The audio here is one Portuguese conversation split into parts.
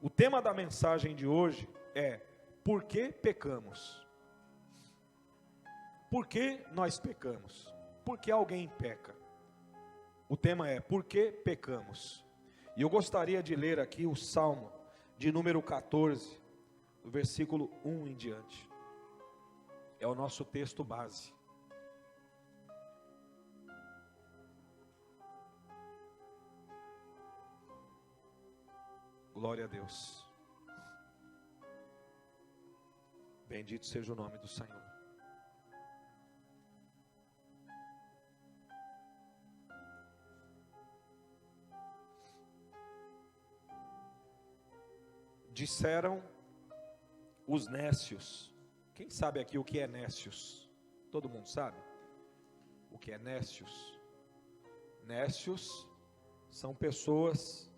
O tema da mensagem de hoje é: por que pecamos? Por que nós pecamos? Por que alguém peca? O tema é: por que pecamos? E eu gostaria de ler aqui o Salmo de número 14, do versículo 1 em diante. É o nosso texto base. Glória a Deus. Bendito seja o nome do Senhor. Disseram os nécios. Quem sabe aqui o que é nécios? Todo mundo sabe o que é nécios? Nécios são pessoas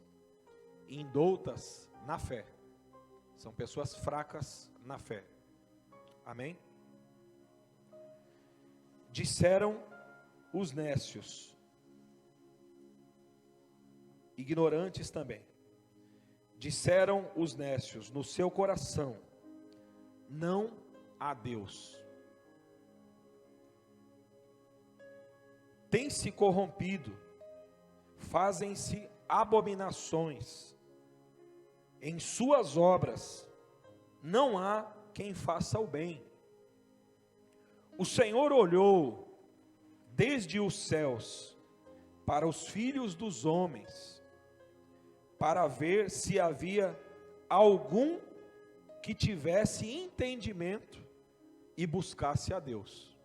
indoutas na fé. São pessoas fracas na fé. Amém? Disseram os nécios, ignorantes também. Disseram os nécios no seu coração: não há Deus. Tem-se corrompido, fazem-se abominações, em suas obras não há quem faça o bem. O Senhor olhou desde os céus para os filhos dos homens, para ver se havia algum que tivesse entendimento e buscasse a Deus.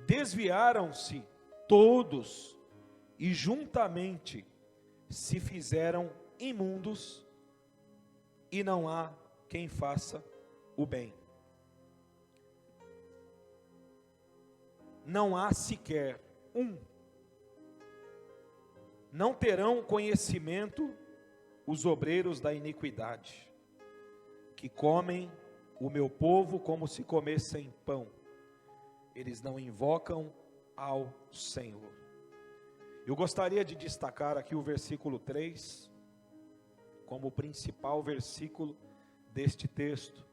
Desviaram-se todos e juntamente se fizeram imundos, e não há quem faça o bem. Não há sequer um. Não terão conhecimento os obreiros da iniquidade, que comem o meu povo como se comessem pão. Eles não invocam ao Senhor. Eu gostaria de destacar aqui o versículo 3, como o principal versículo deste texto.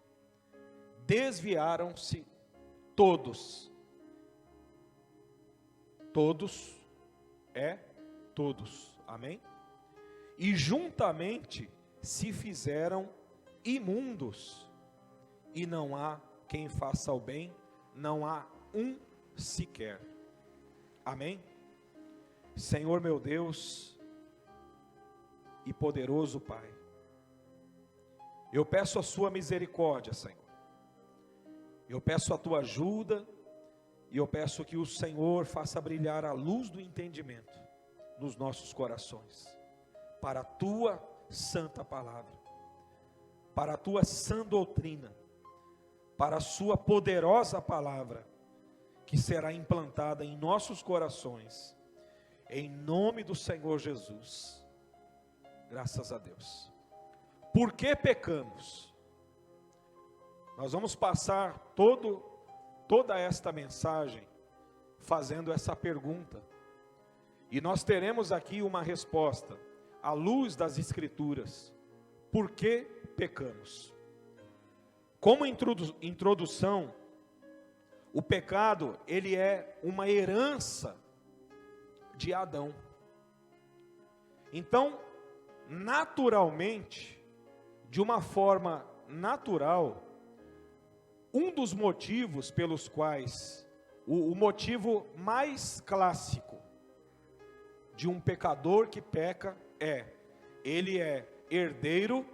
Desviaram-se todos. Todos é todos, amém? E juntamente se fizeram imundos, e não há quem faça o bem, não há um sequer, amém? Senhor meu Deus e poderoso Pai, eu peço a sua misericórdia, Senhor, eu peço a tua ajuda, e eu peço que o Senhor faça brilhar a luz do entendimento nos nossos corações, para a tua santa palavra, para a tua sã doutrina, para a sua poderosa palavra, que será implantada em nossos corações, em nome do Senhor Jesus. Graças a Deus. Por que pecamos? Nós vamos passar toda esta mensagem fazendo essa pergunta, e nós teremos aqui uma resposta à luz das Escrituras. Por que pecamos? Como introdução, o pecado, ele é uma herança de Adão. Então, naturalmente, de uma forma natural, um dos motivos pelos quais, o motivo mais clássico de um pecador que peca ele é herdeiro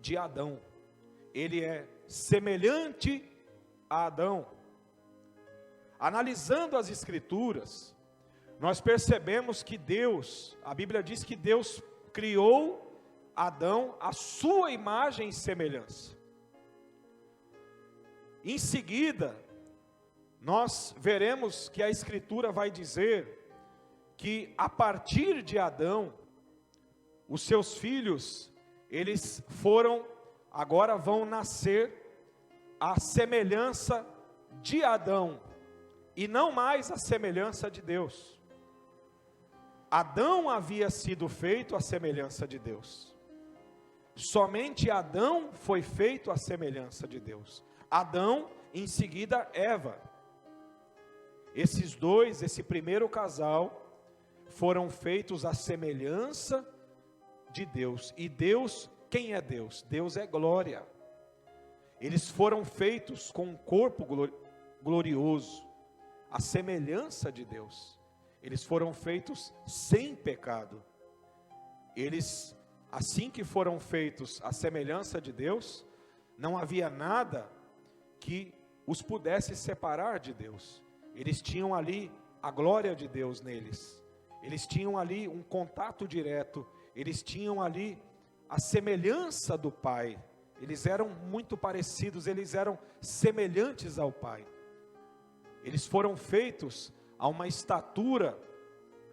de Adão, ele é semelhante a Adão. Analisando as Escrituras, nós percebemos que Deus, a Bíblia diz que Deus criou Adão à sua imagem e semelhança. Em seguida, nós veremos que a Escritura vai dizer que a partir de Adão, os seus filhos, eles agora vão nascer à semelhança de Adão, e não mais à semelhança de Deus. Adão havia sido feito à semelhança de Deus. Somente Adão foi feito à semelhança de Deus. Adão, em seguida Eva. Esses dois, esse primeiro casal, foram feitos à semelhança de Deus. E Deus, quem é Deus? Deus é glória. Eles foram feitos com um corpo glorioso, à semelhança de Deus. Eles foram feitos sem pecado. Eles, assim que foram feitos à semelhança de Deus, não havia nada que os pudesse separar de Deus. Eles tinham ali a glória de Deus neles. Eles tinham ali um contato direto. Eles tinham ali a semelhança do Pai. Eles eram muito parecidos, eles eram semelhantes ao Pai. Eles foram feitos a uma estatura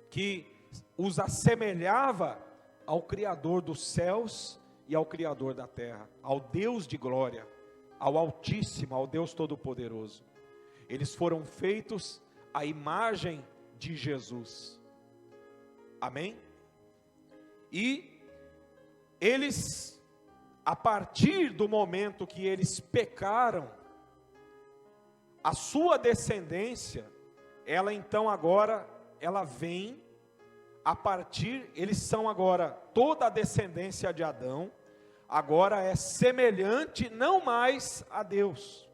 que os assemelhava ao Criador dos céus e ao Criador da terra, ao Deus de glória, ao Altíssimo, ao Deus Todo-Poderoso. Eles foram feitos à imagem de Jesus. Amém? E eles, a partir do momento que eles pecaram, a sua descendência, ela então agora, ela vem a partir, eles são agora, toda a descendência de Adão, agora é semelhante não mais a Deus.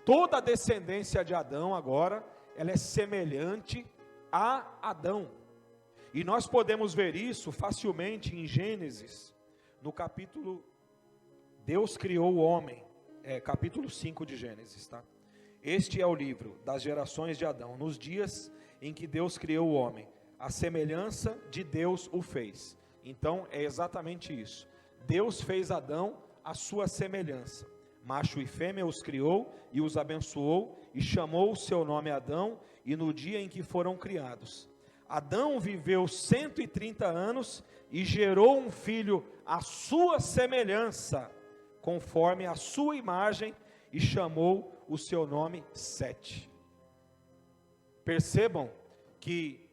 Toda a descendência de Adão agora, ela é semelhante a Adão. E nós podemos ver isso facilmente em Gênesis, no capítulo, Deus criou o homem, capítulo 5 de Gênesis, tá? Este é o livro das gerações de Adão, nos dias em que Deus criou o homem, a semelhança de Deus o fez. Então é exatamente isso, Deus fez Adão à sua semelhança, macho e fêmea os criou e os abençoou, e chamou o seu nome Adão, e no dia em que foram criados, Adão viveu 130 anos, e gerou um filho à sua semelhança, conforme a sua imagem, e chamou o seu nome Sete. Percebam que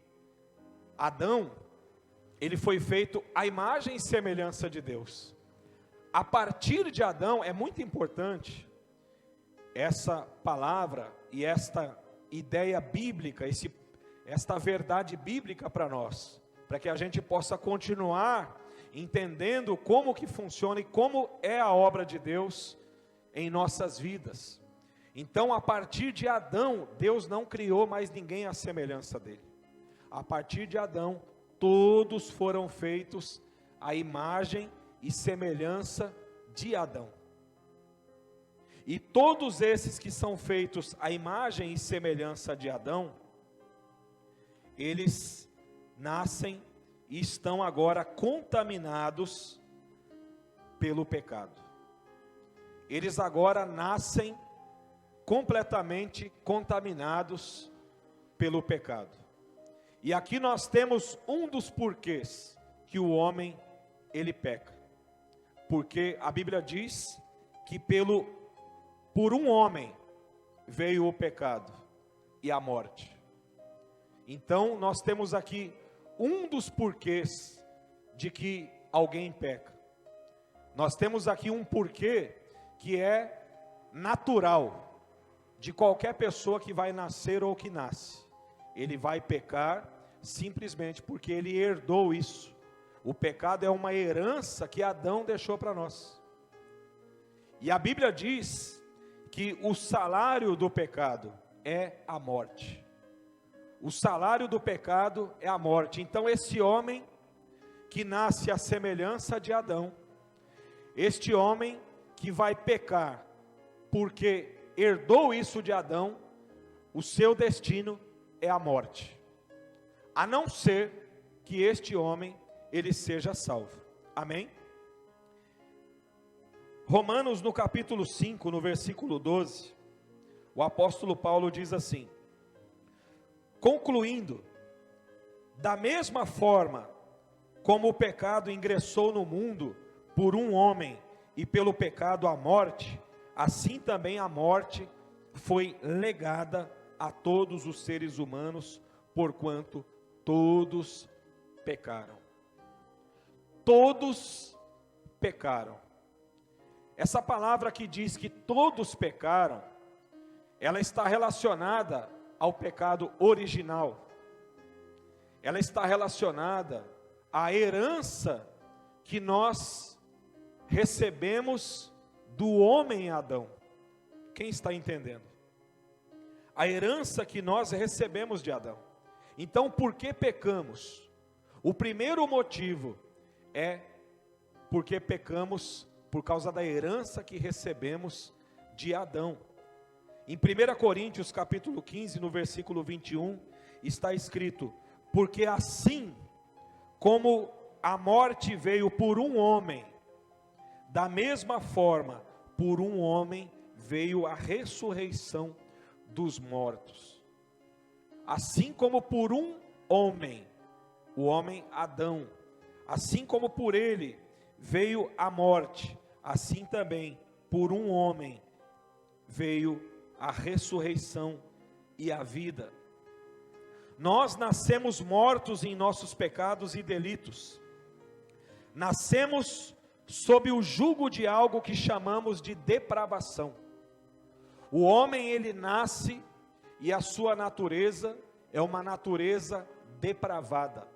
Adão, ele foi feito à imagem e semelhança de Deus. A partir de Adão, é muito importante essa palavra e esta ideia bíblica, esta verdade bíblica para nós, para que a gente possa continuar entendendo como que funciona e como é a obra de Deus em nossas vidas. Então, a partir de Adão, Deus não criou mais ninguém à semelhança dele. A partir de Adão, todos foram feitos à imagem e semelhança de Adão. E todos esses que são feitos à imagem e semelhança de Adão, eles nascem e estão agora contaminados pelo pecado. Eles agora nascem completamente contaminados pelo pecado. E aqui nós temos um dos porquês que o homem, ele peca. Porque a Bíblia diz que por um homem veio o pecado e a morte. Então nós temos aqui um dos porquês de que alguém peca. Nós temos aqui um porquê que é natural de qualquer pessoa que vai nascer ou que nasce. Ele vai pecar simplesmente porque ele herdou isso. O pecado é uma herança que Adão deixou para nós. E a Bíblia diz que o salário do pecado é a morte. O salário do pecado é a morte. Então esse homem que nasce à semelhança de Adão, este homem que vai pecar porque herdou isso de Adão, o seu destino é a morte. A não ser que este homem, ele seja salvo. Amém? Romanos no capítulo 5, no versículo 12, o apóstolo Paulo diz assim: concluindo, da mesma forma como o pecado ingressou no mundo por um homem e pelo pecado a morte, assim também a morte foi legada a todos os seres humanos, porquanto todos pecaram. Todos pecaram. Essa palavra que diz que todos pecaram, ela está relacionada ao pecado original. Ela está relacionada à herança que nós recebemos do homem Adão. Quem está entendendo? A herança que nós recebemos de Adão. Então, por que pecamos? O primeiro motivo é porque pecamos por causa da herança que recebemos de Adão. Em 1 Coríntios capítulo 15, no versículo 21, está escrito: porque assim como a morte veio por um homem, da mesma forma, por um homem veio a ressurreição dos mortos. Assim como por um homem, o homem Adão, assim como por ele veio a morte, assim também por um homem veio a ressurreição e a vida. Nós nascemos mortos em nossos pecados e delitos. Nascemos sob o jugo de algo que chamamos de depravação. O homem, ele nasce e a sua natureza é uma natureza depravada.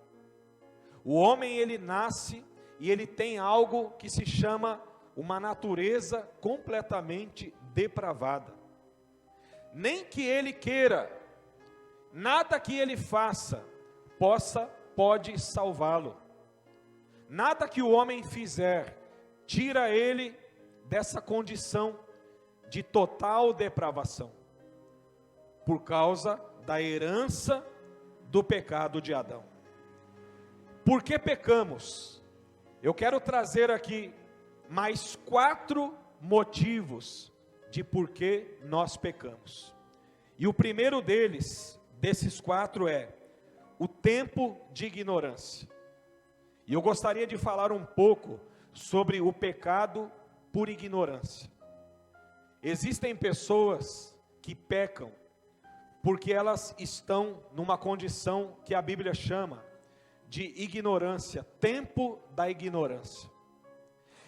O homem, ele nasce e ele tem algo que se chama uma natureza completamente depravada. Nem que ele queira, nada que ele faça pode salvá-lo. Nada que o homem fizer tira ele dessa condição de total depravação, por causa da herança do pecado de Adão. Por que pecamos? Eu quero trazer aqui mais 4 motivos de por que nós pecamos. E o primeiro desses 4 é o tempo de ignorância. E eu gostaria de falar um pouco sobre o pecado por ignorância. Existem pessoas que pecam porque elas estão numa condição que a Bíblia chama de ignorância, tempo da ignorância.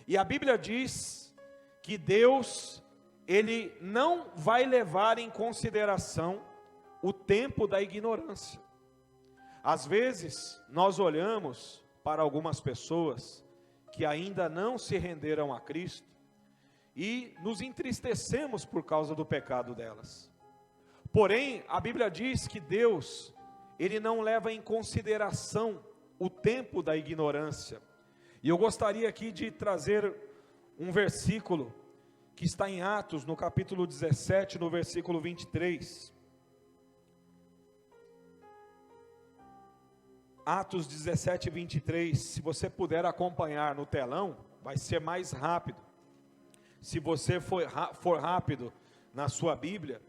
E a Bíblia diz que Deus, Ele não vai levar em consideração o tempo da ignorância. Às vezes, nós olhamos para algumas pessoas que ainda não se renderam a Cristo e nos entristecemos por causa do pecado delas. Porém, a Bíblia diz que Deus, Ele não leva em consideração o tempo da ignorância. E eu gostaria aqui de trazer um versículo que está em Atos, no capítulo 17, no versículo 23. Atos 17, 23, se você puder acompanhar no telão, vai ser mais rápido. Se você for rápido na sua Bíblia,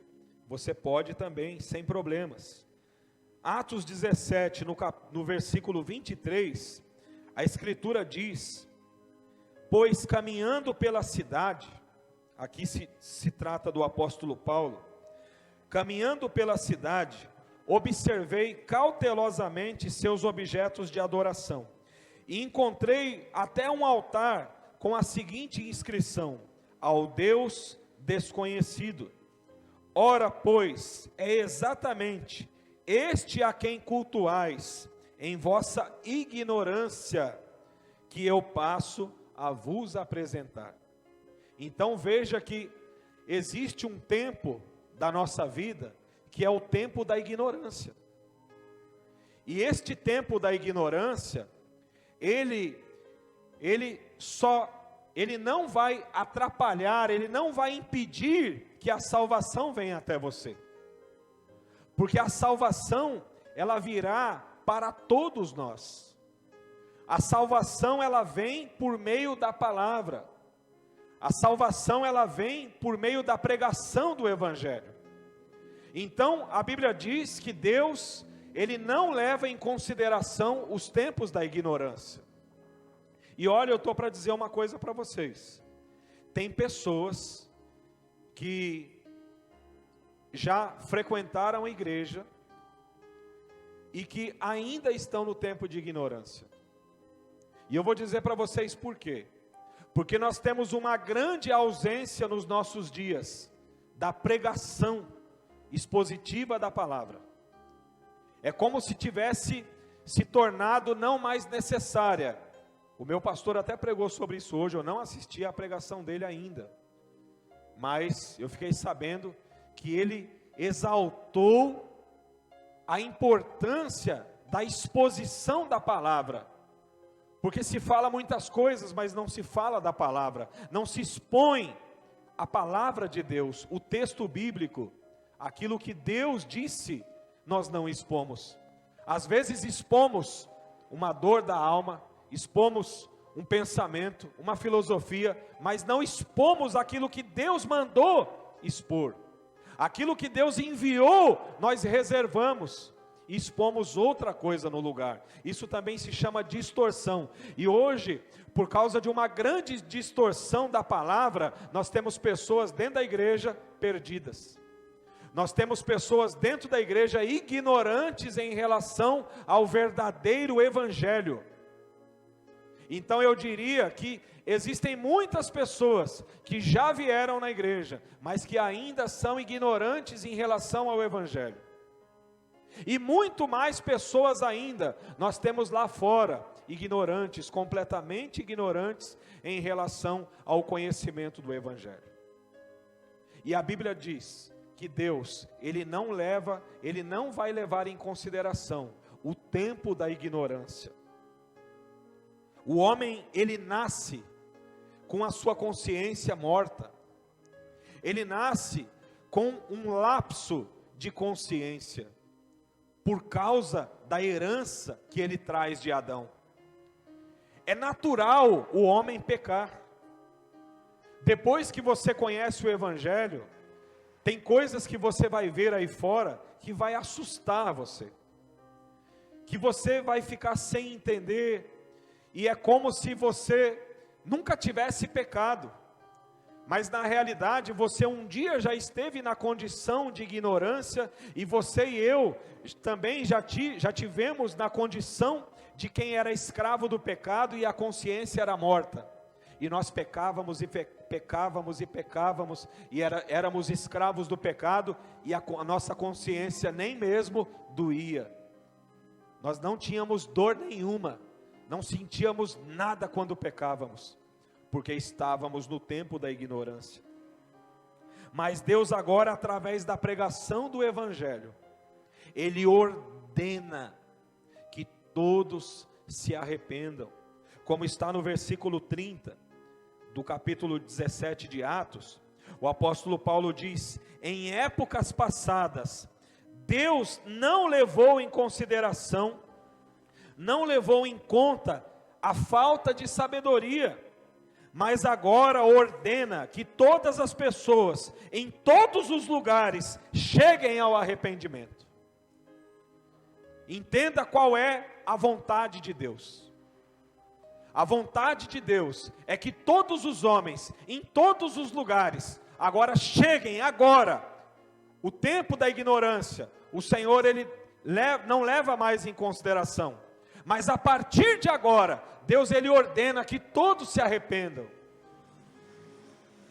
você pode também, sem problemas. Atos 17, no versículo 23, a Escritura diz: pois caminhando pela cidade, aqui se trata do apóstolo Paulo, caminhando pela cidade, observei cautelosamente seus objetos de adoração, e encontrei até um altar com a seguinte inscrição: ao Deus desconhecido. Ora, pois, é exatamente este a quem cultuais, em vossa ignorância, que eu passo a vos apresentar. Então veja que existe um tempo da nossa vida, que é o tempo da ignorância. E este tempo da ignorância, ele não vai atrapalhar, ele não vai impedir que a salvação venha até você. Porque a salvação, ela virá para todos nós. A salvação, ela vem por meio da palavra. A salvação, ela vem por meio da pregação do Evangelho. Então, a Bíblia diz que Deus, Ele não leva em consideração os tempos da ignorância. E olha, eu estou para dizer uma coisa para vocês. Tem pessoas que já frequentaram a igreja e que ainda estão no tempo de ignorância. E eu vou dizer para vocês por quê. Porque nós temos uma grande ausência nos nossos dias da pregação expositiva da palavra. É como se tivesse se tornado não mais necessária. O meu pastor até pregou sobre isso hoje, eu não assisti à pregação dele ainda, mas eu fiquei sabendo que ele exaltou a importância da exposição da palavra, porque se fala muitas coisas, mas não se fala da palavra, não se expõe a palavra de Deus, o texto bíblico, aquilo que Deus disse, nós não expomos. Às vezes expomos uma dor da alma, expomos um pensamento, uma filosofia, mas não expomos aquilo que Deus mandou expor. Aquilo que Deus enviou, nós reservamos e expomos outra coisa no lugar. Isso também se chama distorção. E hoje, por causa de uma grande distorção da palavra, nós temos pessoas dentro da igreja perdidas. Nós temos pessoas dentro da igreja ignorantes em relação ao verdadeiro evangelho. Então eu diria que existem muitas pessoas que já vieram na igreja, mas que ainda são ignorantes em relação ao evangelho. E muito mais pessoas ainda, nós temos lá fora, ignorantes, completamente ignorantes em relação ao conhecimento do evangelho. E a Bíblia diz que Deus, Ele não vai levar em consideração o tempo da ignorância. O homem, ele nasce com a sua consciência morta. Ele nasce com um lapso de consciência, por causa da herança que ele traz de Adão. É natural o homem pecar. Depois que você conhece o evangelho, tem coisas que você vai ver aí fora que vai assustar você, que você vai ficar sem entender, e é como se você nunca tivesse pecado, mas na realidade você um dia já esteve na condição de ignorância, e você e eu também já tivemos na condição de quem era escravo do pecado e a consciência era morta. E nós pecávamos e pecávamos e pecávamos, e éramos escravos do pecado, e a nossa consciência nem mesmo doía. Nós não tínhamos dor nenhuma, não sentíamos nada quando pecávamos, porque estávamos no tempo da ignorância. Mas Deus agora, através da pregação do evangelho, Ele ordena que todos se arrependam, como está no versículo 30, do capítulo 17 de Atos. O apóstolo Paulo diz: em épocas passadas, Deus não levou em consideração, não levou em conta a falta de sabedoria, mas agora ordena que todas as pessoas, em todos os lugares, cheguem ao arrependimento. Entenda qual é a vontade de Deus. A vontade de Deus é que todos os homens, em todos os lugares, agora cheguem agora. O tempo da ignorância, o Senhor Ele não leva mais em consideração. Mas a partir de agora, Deus Ele ordena que todos se arrependam.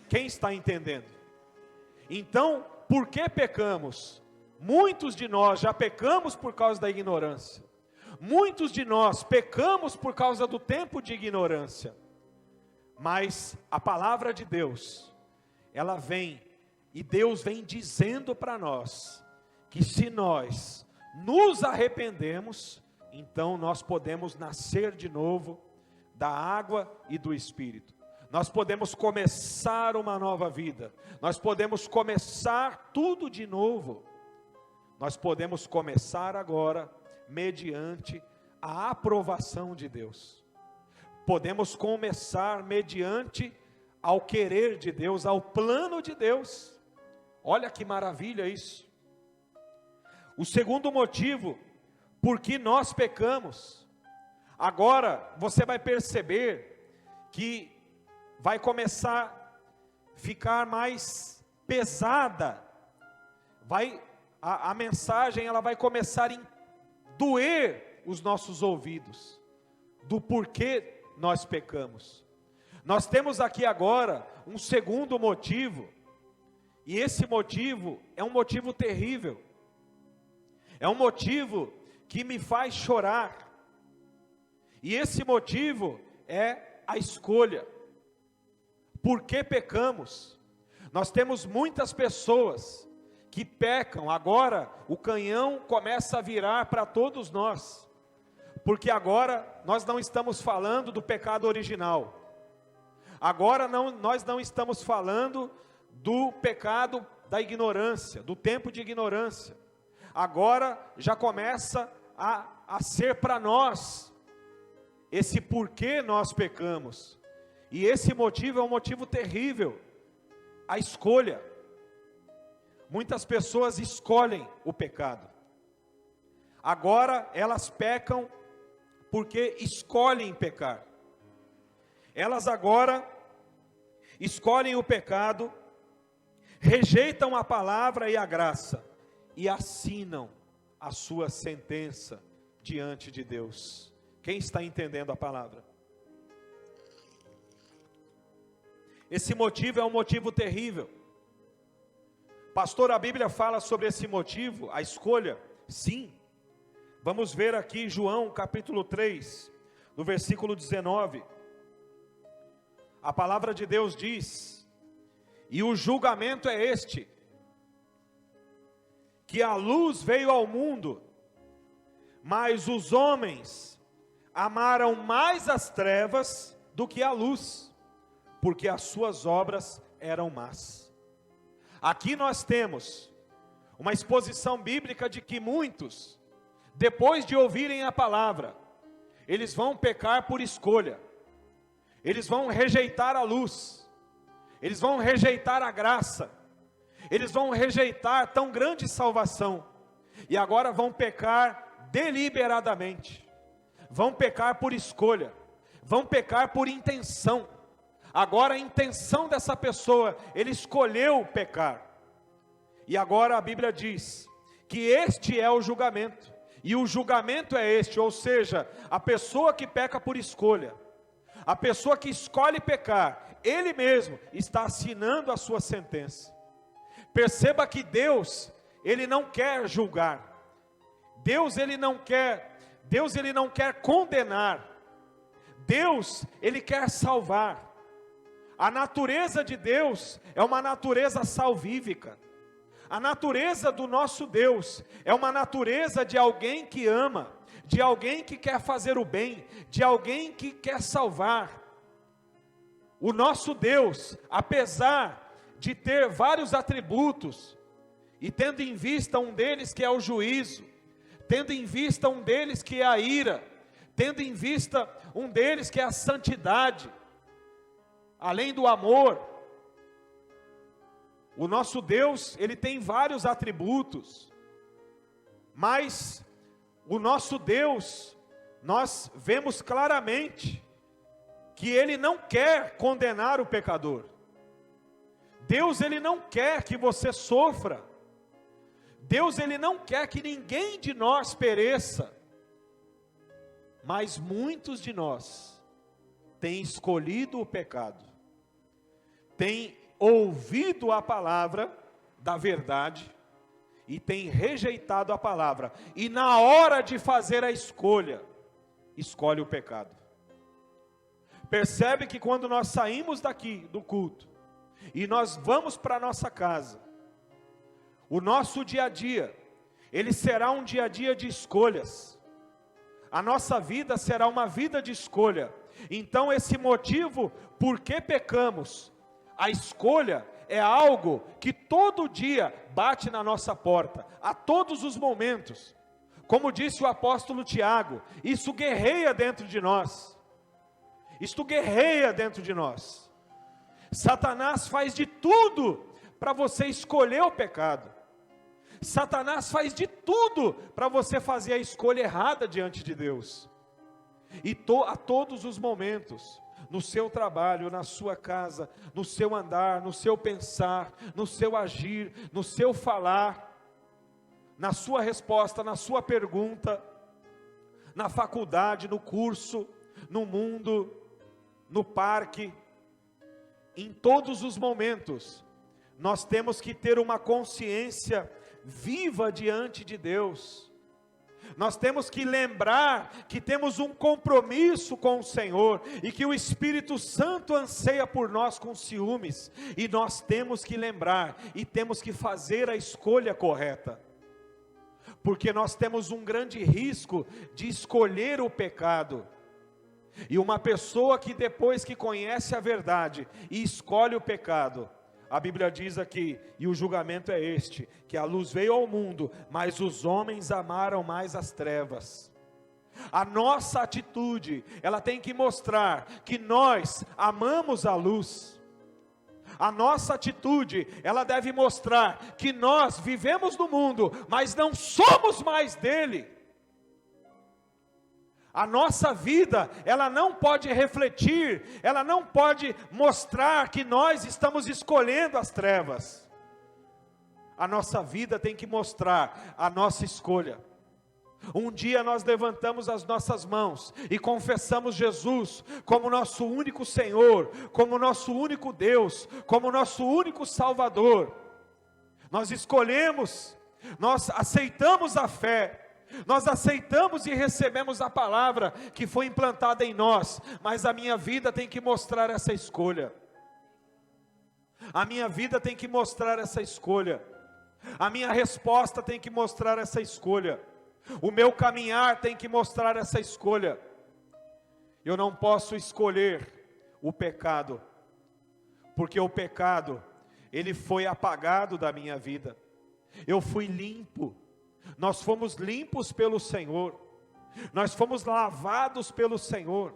Quem está entendendo? Então, por que pecamos? Muitos de nós já pecamos por causa da ignorância. Muitos de nós pecamos por causa do tempo de ignorância. Mas a palavra de Deus, ela vem, e Deus vem dizendo para nós, que se nós nos arrependemos, então nós podemos nascer de novo da água e do Espírito. Nós podemos começar uma nova vida. Nós podemos começar tudo de novo. Nós podemos começar agora mediante a aprovação de Deus. Podemos começar mediante ao querer de Deus, ao plano de Deus. Olha que maravilha isso. O segundo motivo por que nós pecamos, agora você vai perceber que vai começar a ficar mais pesada, a mensagem ela vai começar a doer os nossos ouvidos, do porquê nós pecamos. Nós temos aqui agora um segundo motivo, e esse motivo é um motivo terrível, é um motivo que me faz chorar, e esse motivo é a escolha. Por que pecamos? Nós temos muitas pessoas que pecam, agora o canhão começa a virar para todos nós, porque agora nós não estamos falando do pecado original, agora nós não estamos falando do pecado da ignorância, do tempo de ignorância, agora já começa a ser para nós, esse porquê nós pecamos, e esse motivo é um motivo terrível, a escolha. Muitas pessoas escolhem o pecado, agora elas pecam porque escolhem pecar, elas agora escolhem o pecado, rejeitam a palavra e a graça, e assinam a sua sentença diante de Deus. Quem está entendendo a palavra? Esse motivo é um motivo terrível. Pastor, a Bíblia fala sobre esse motivo, a escolha? Sim. Vamos ver aqui João capítulo 3, no versículo 19. A palavra de Deus diz: e o julgamento é este, que a luz veio ao mundo, mas os homens amaram mais as trevas do que a luz, porque as suas obras eram más. Aqui nós temos uma exposição bíblica de que muitos, depois de ouvirem a palavra, eles vão pecar por escolha, eles vão rejeitar a luz, eles vão rejeitar a graça, eles vão rejeitar tão grande salvação, e agora vão pecar deliberadamente, vão pecar por escolha, vão pecar por intenção. Agora a intenção dessa pessoa, ele escolheu pecar, e agora a Bíblia diz que este é o julgamento, e o julgamento é este, ou seja, a pessoa que peca por escolha, a pessoa que escolhe pecar, ele mesmo está assinando a sua sentença. Perceba que Deus, ele não quer julgar, Deus ele não quer condenar, Deus ele quer salvar. A natureza de Deus é uma natureza salvífica. A natureza do nosso Deus é uma natureza de alguém que ama, de alguém que quer fazer o bem, de alguém que quer salvar. O nosso Deus, apesar de ter vários atributos, e tendo em vista um deles que é o juízo, tendo em vista um deles que é a ira, tendo em vista um deles que é a santidade, além do amor, o nosso Deus, ele tem vários atributos, mas o nosso Deus, nós vemos claramente, que ele não quer condenar o pecador. Deus ele não quer que você sofra, Deus ele não quer que ninguém de nós pereça, mas muitos de nós têm escolhido o pecado, têm ouvido a palavra da verdade, e têm rejeitado a palavra, e na hora de fazer a escolha, escolhe o pecado. Percebe que quando nós saímos daqui do culto, e nós vamos para a nossa casa, o nosso dia a dia, ele será um dia a dia de escolhas, a nossa vida será uma vida de escolha. Então esse motivo, por que pecamos, a escolha é algo que todo dia bate na nossa porta, a todos os momentos, como disse o apóstolo Tiago, isso guerreia dentro de nós, isto guerreia dentro de nós. Satanás faz de tudo para você escolher o pecado, Satanás faz de tudo para você fazer a escolha errada diante de Deus, e a todos os momentos, no seu trabalho, na sua casa, no seu andar, no seu pensar, no seu agir, no seu falar, na sua resposta, na sua pergunta, na faculdade, no curso, no mundo, no parque, em todos os momentos, nós temos que ter uma consciência viva diante de Deus. Nós temos que lembrar que temos um compromisso com o Senhor, e que o Espírito Santo anseia por nós com ciúmes, e nós temos que lembrar, e temos que fazer a escolha correta, porque nós temos um grande risco de escolher o pecado. E uma pessoa que depois que conhece a verdade e escolhe o pecado, a Bíblia diz aqui, e o julgamento é este, que a luz veio ao mundo, mas os homens amaram mais as trevas. A nossa atitude, ela tem que mostrar que nós amamos a luz. A nossa atitude, ela deve mostrar que nós vivemos no mundo, mas não somos mais dele. A nossa vida, ela não pode refletir, ela não pode mostrar que nós estamos escolhendo as trevas. A nossa vida tem que mostrar a nossa escolha. Um dia nós levantamos as nossas mãos e confessamos Jesus como nosso único Senhor, como nosso único Deus, como nosso único Salvador. Nós escolhemos, nós aceitamos a fé, nós aceitamos e recebemos a palavra que foi implantada em nós, mas a minha vida tem que mostrar essa escolha. A minha vida tem que mostrar essa escolha. A minha resposta tem que mostrar essa escolha. O meu caminhar tem que mostrar essa escolha. Eu não posso escolher o pecado, porque o pecado, ele foi apagado da minha vida. Eu fui limpo. Nós fomos limpos pelo Senhor, nós fomos lavados pelo Senhor,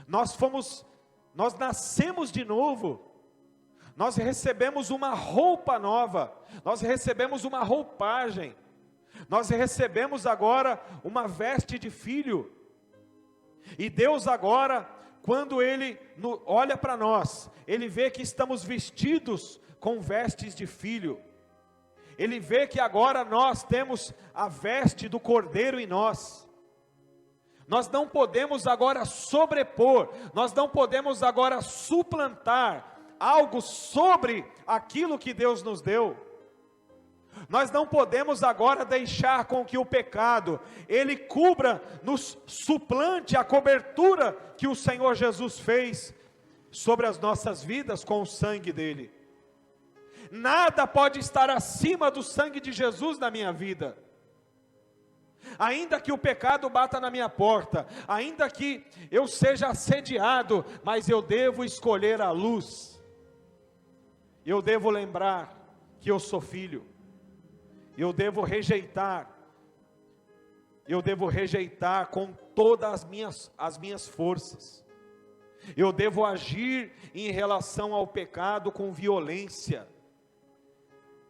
nós nascemos de novo, nós recebemos uma roupa nova, nós recebemos uma roupagem, nós recebemos agora uma veste de filho. E Deus agora, quando Ele olha para nós, Ele vê que estamos vestidos com vestes de filho. Ele vê que agora nós temos a veste do Cordeiro em nós. Nós não podemos agora sobrepor, nós não podemos agora suplantar algo sobre aquilo que Deus nos deu. Nós não podemos agora deixar com que o pecado, ele cubra, nos suplante a cobertura que o Senhor Jesus fez sobre as nossas vidas com o sangue dele. Nada pode estar acima do sangue de Jesus na minha vida. Ainda que o pecado bata na minha porta, ainda que eu seja assediado, mas eu devo escolher a luz. Eu devo lembrar que eu sou filho. Eu devo rejeitar com todas as minhas forças. Eu devo agir em relação ao pecado com violência,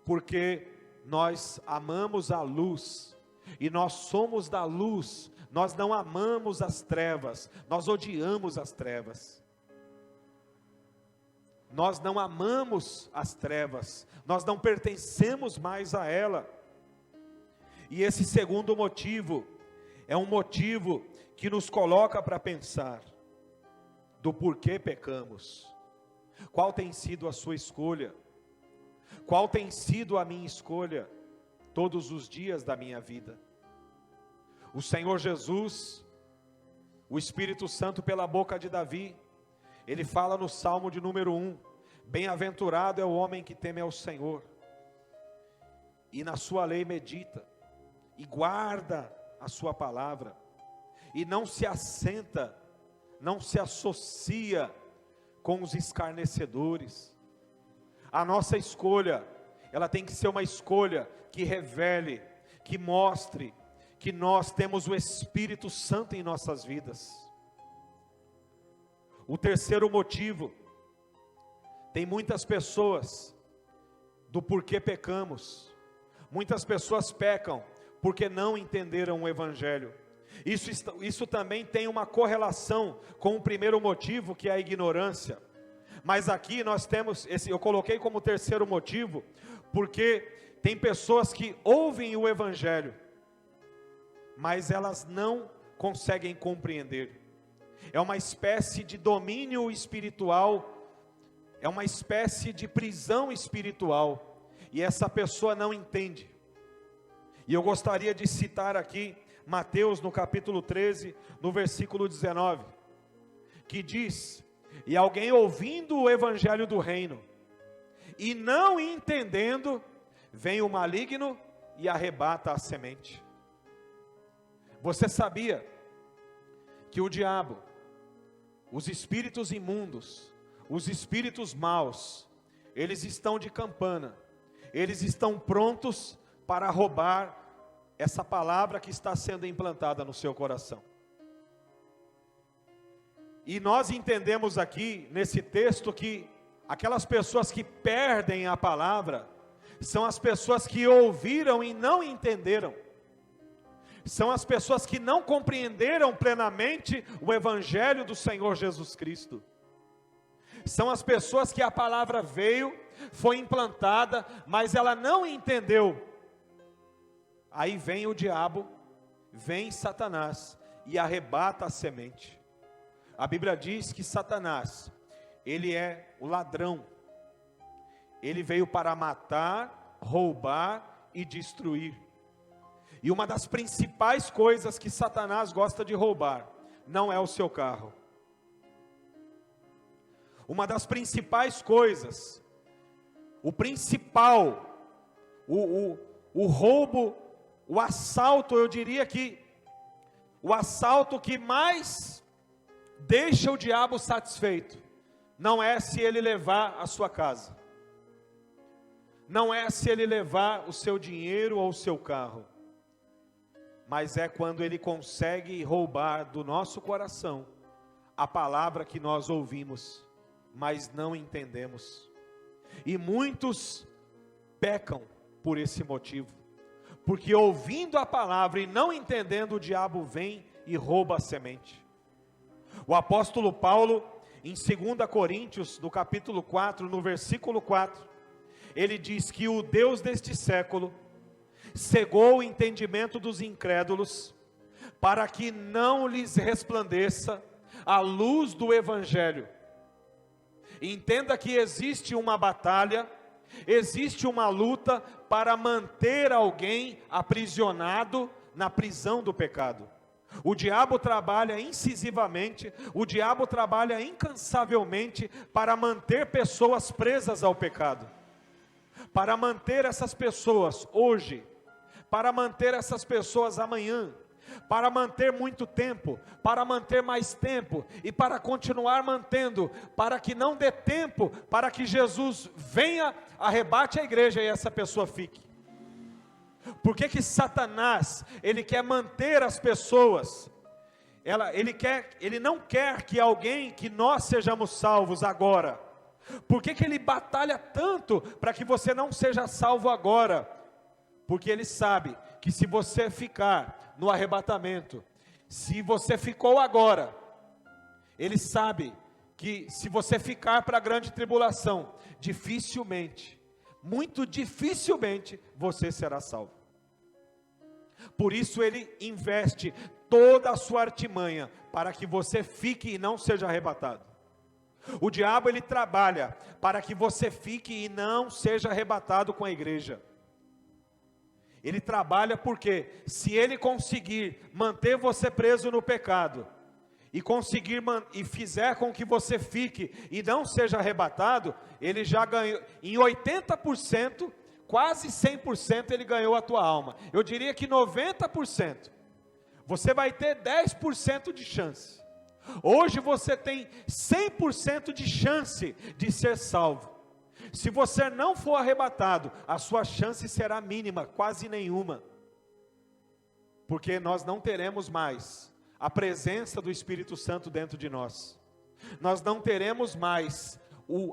porque nós amamos a luz, e nós somos da luz, nós não amamos as trevas, nós odiamos as trevas. Nós não amamos as trevas, nós não pertencemos mais a ela. E esse segundo motivo, é um motivo que nos coloca para pensar, do porquê pecamos. Qual tem sido a sua escolha? Qual tem sido a minha escolha todos os dias da minha vida? O Senhor Jesus, o Espírito Santo pela boca de Davi, ele fala no Salmo de número 1, bem-aventurado é o homem que teme ao Senhor, e na sua lei medita, e guarda a sua palavra, e não se assenta, não se associa com os escarnecedores. A nossa escolha, ela tem que ser uma escolha que revele, que mostre, que nós temos o Espírito Santo em nossas vidas. O terceiro motivo, tem muitas pessoas, do porquê pecamos. Muitas pessoas pecam, porque não entenderam o Evangelho. Isso também tem uma correlação com o primeiro motivo, que é a ignorância. Mas aqui nós temos, eu coloquei como terceiro motivo, porque tem pessoas que ouvem o Evangelho, mas elas não conseguem compreender. É uma espécie de domínio espiritual, é uma espécie de prisão espiritual, e essa pessoa não entende. E eu gostaria de citar aqui Mateus no capítulo 13, no versículo 19, que diz: e alguém ouvindo o evangelho do reino, e não entendendo, vem o maligno e arrebata a semente. Você sabia que o diabo, os espíritos imundos, os espíritos maus, eles estão de campana, eles estão prontos para roubar essa palavra que está sendo implantada no seu coração? E nós entendemos aqui, nesse texto, que aquelas pessoas que perdem a palavra, são as pessoas que ouviram e não entenderam, são as pessoas que não compreenderam plenamente o evangelho do Senhor Jesus Cristo, são as pessoas que a palavra veio, foi implantada, mas ela não entendeu. Aí vem o diabo, vem Satanás e arrebata a semente. A Bíblia diz que Satanás, ele é o ladrão, ele veio para matar, roubar e destruir. E uma das principais coisas que Satanás gosta de roubar, não é o seu carro. Uma das principais coisas, o principal, o roubo, o assalto, eu diria que o assalto que mais deixa o diabo satisfeito, não é se ele levar a sua casa, não é se ele levar o seu dinheiro ou o seu carro, mas é quando ele consegue roubar do nosso coração a palavra que nós ouvimos, mas não entendemos. E muitos pecam por esse motivo, porque ouvindo a palavra e não entendendo, o diabo vem e rouba a semente. O apóstolo Paulo, em 2 Coríntios, no capítulo 4, no versículo 4, ele diz que o Deus deste século cegou o entendimento dos incrédulos, para que não lhes resplandeça a luz do evangelho. Entenda que existe uma batalha, existe uma luta para manter alguém aprisionado na prisão do pecado. O diabo trabalha incisivamente, o diabo trabalha incansavelmente para manter pessoas presas ao pecado, para manter essas pessoas hoje, para manter essas pessoas amanhã, para manter muito tempo, para manter mais tempo, e para continuar mantendo, para que não dê tempo, para que Jesus venha, arrebate a igreja e essa pessoa fique. Por que que Satanás, ele quer manter as pessoas, ele não quer que alguém, que nós sejamos salvos agora? Por que que ele batalha tanto para que você não seja salvo agora? Porque ele sabe que se você ficar no arrebatamento, se você ficou agora, ele sabe que se você ficar para a grande tribulação, dificilmente, muito dificilmente, você será salvo. Por isso ele investe toda a sua artimanha, para que você fique e não seja arrebatado. O diabo, ele trabalha para que você fique e não seja arrebatado com a igreja. Ele trabalha porque, se ele conseguir manter você preso no pecado, e conseguir e fizer com que você fique e não seja arrebatado, ele já ganhou, em 80%, quase 100% ele ganhou a tua alma. Eu diria que 90%. Você vai ter 10% de chance. Hoje você tem 100% de chance de ser salvo. Se você não for arrebatado, a sua chance será mínima, quase nenhuma. Porque nós não teremos mais a presença do Espírito Santo dentro de nós. Nós não teremos mais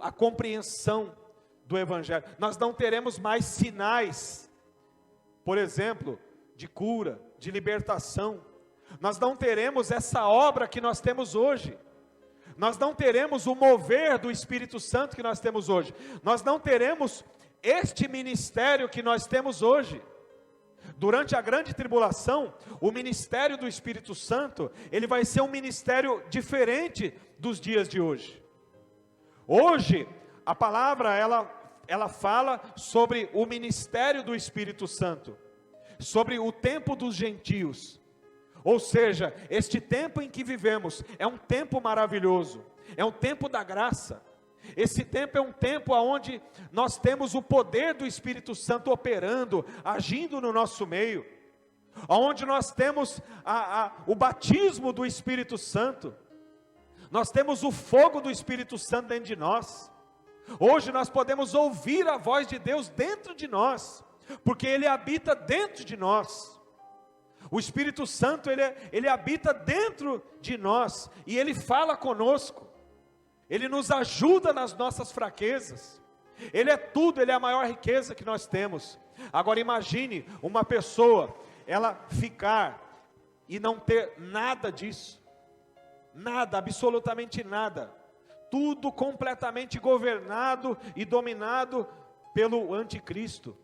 a compreensão do Evangelho. Nós não teremos mais sinais, por exemplo, de cura, de libertação. Nós não teremos essa obra que nós temos hoje. Nós não teremos o mover do Espírito Santo que nós temos hoje. Nós não teremos este ministério que nós temos hoje. Durante a grande tribulação, o ministério do Espírito Santo, ele vai ser um ministério diferente dos dias de hoje. Hoje, A palavra, ela fala sobre o ministério do Espírito Santo, sobre o tempo dos gentios. Ou seja, este tempo em que vivemos é um tempo maravilhoso, é um tempo da graça. Esse tempo é um tempo onde nós temos o poder do Espírito Santo operando, agindo no nosso meio, onde nós temos o batismo do Espírito Santo, nós temos o fogo do Espírito Santo dentro de nós. Hoje nós podemos ouvir a voz de Deus dentro de nós, porque Ele habita dentro de nós. O Espírito Santo, ele habita dentro de nós, e Ele fala conosco, Ele nos ajuda nas nossas fraquezas, Ele é tudo, Ele é a maior riqueza que nós temos. Agora imagine uma pessoa, ela ficar e não ter nada disso, nada, absolutamente nada, tudo completamente governado e dominado pelo anticristo.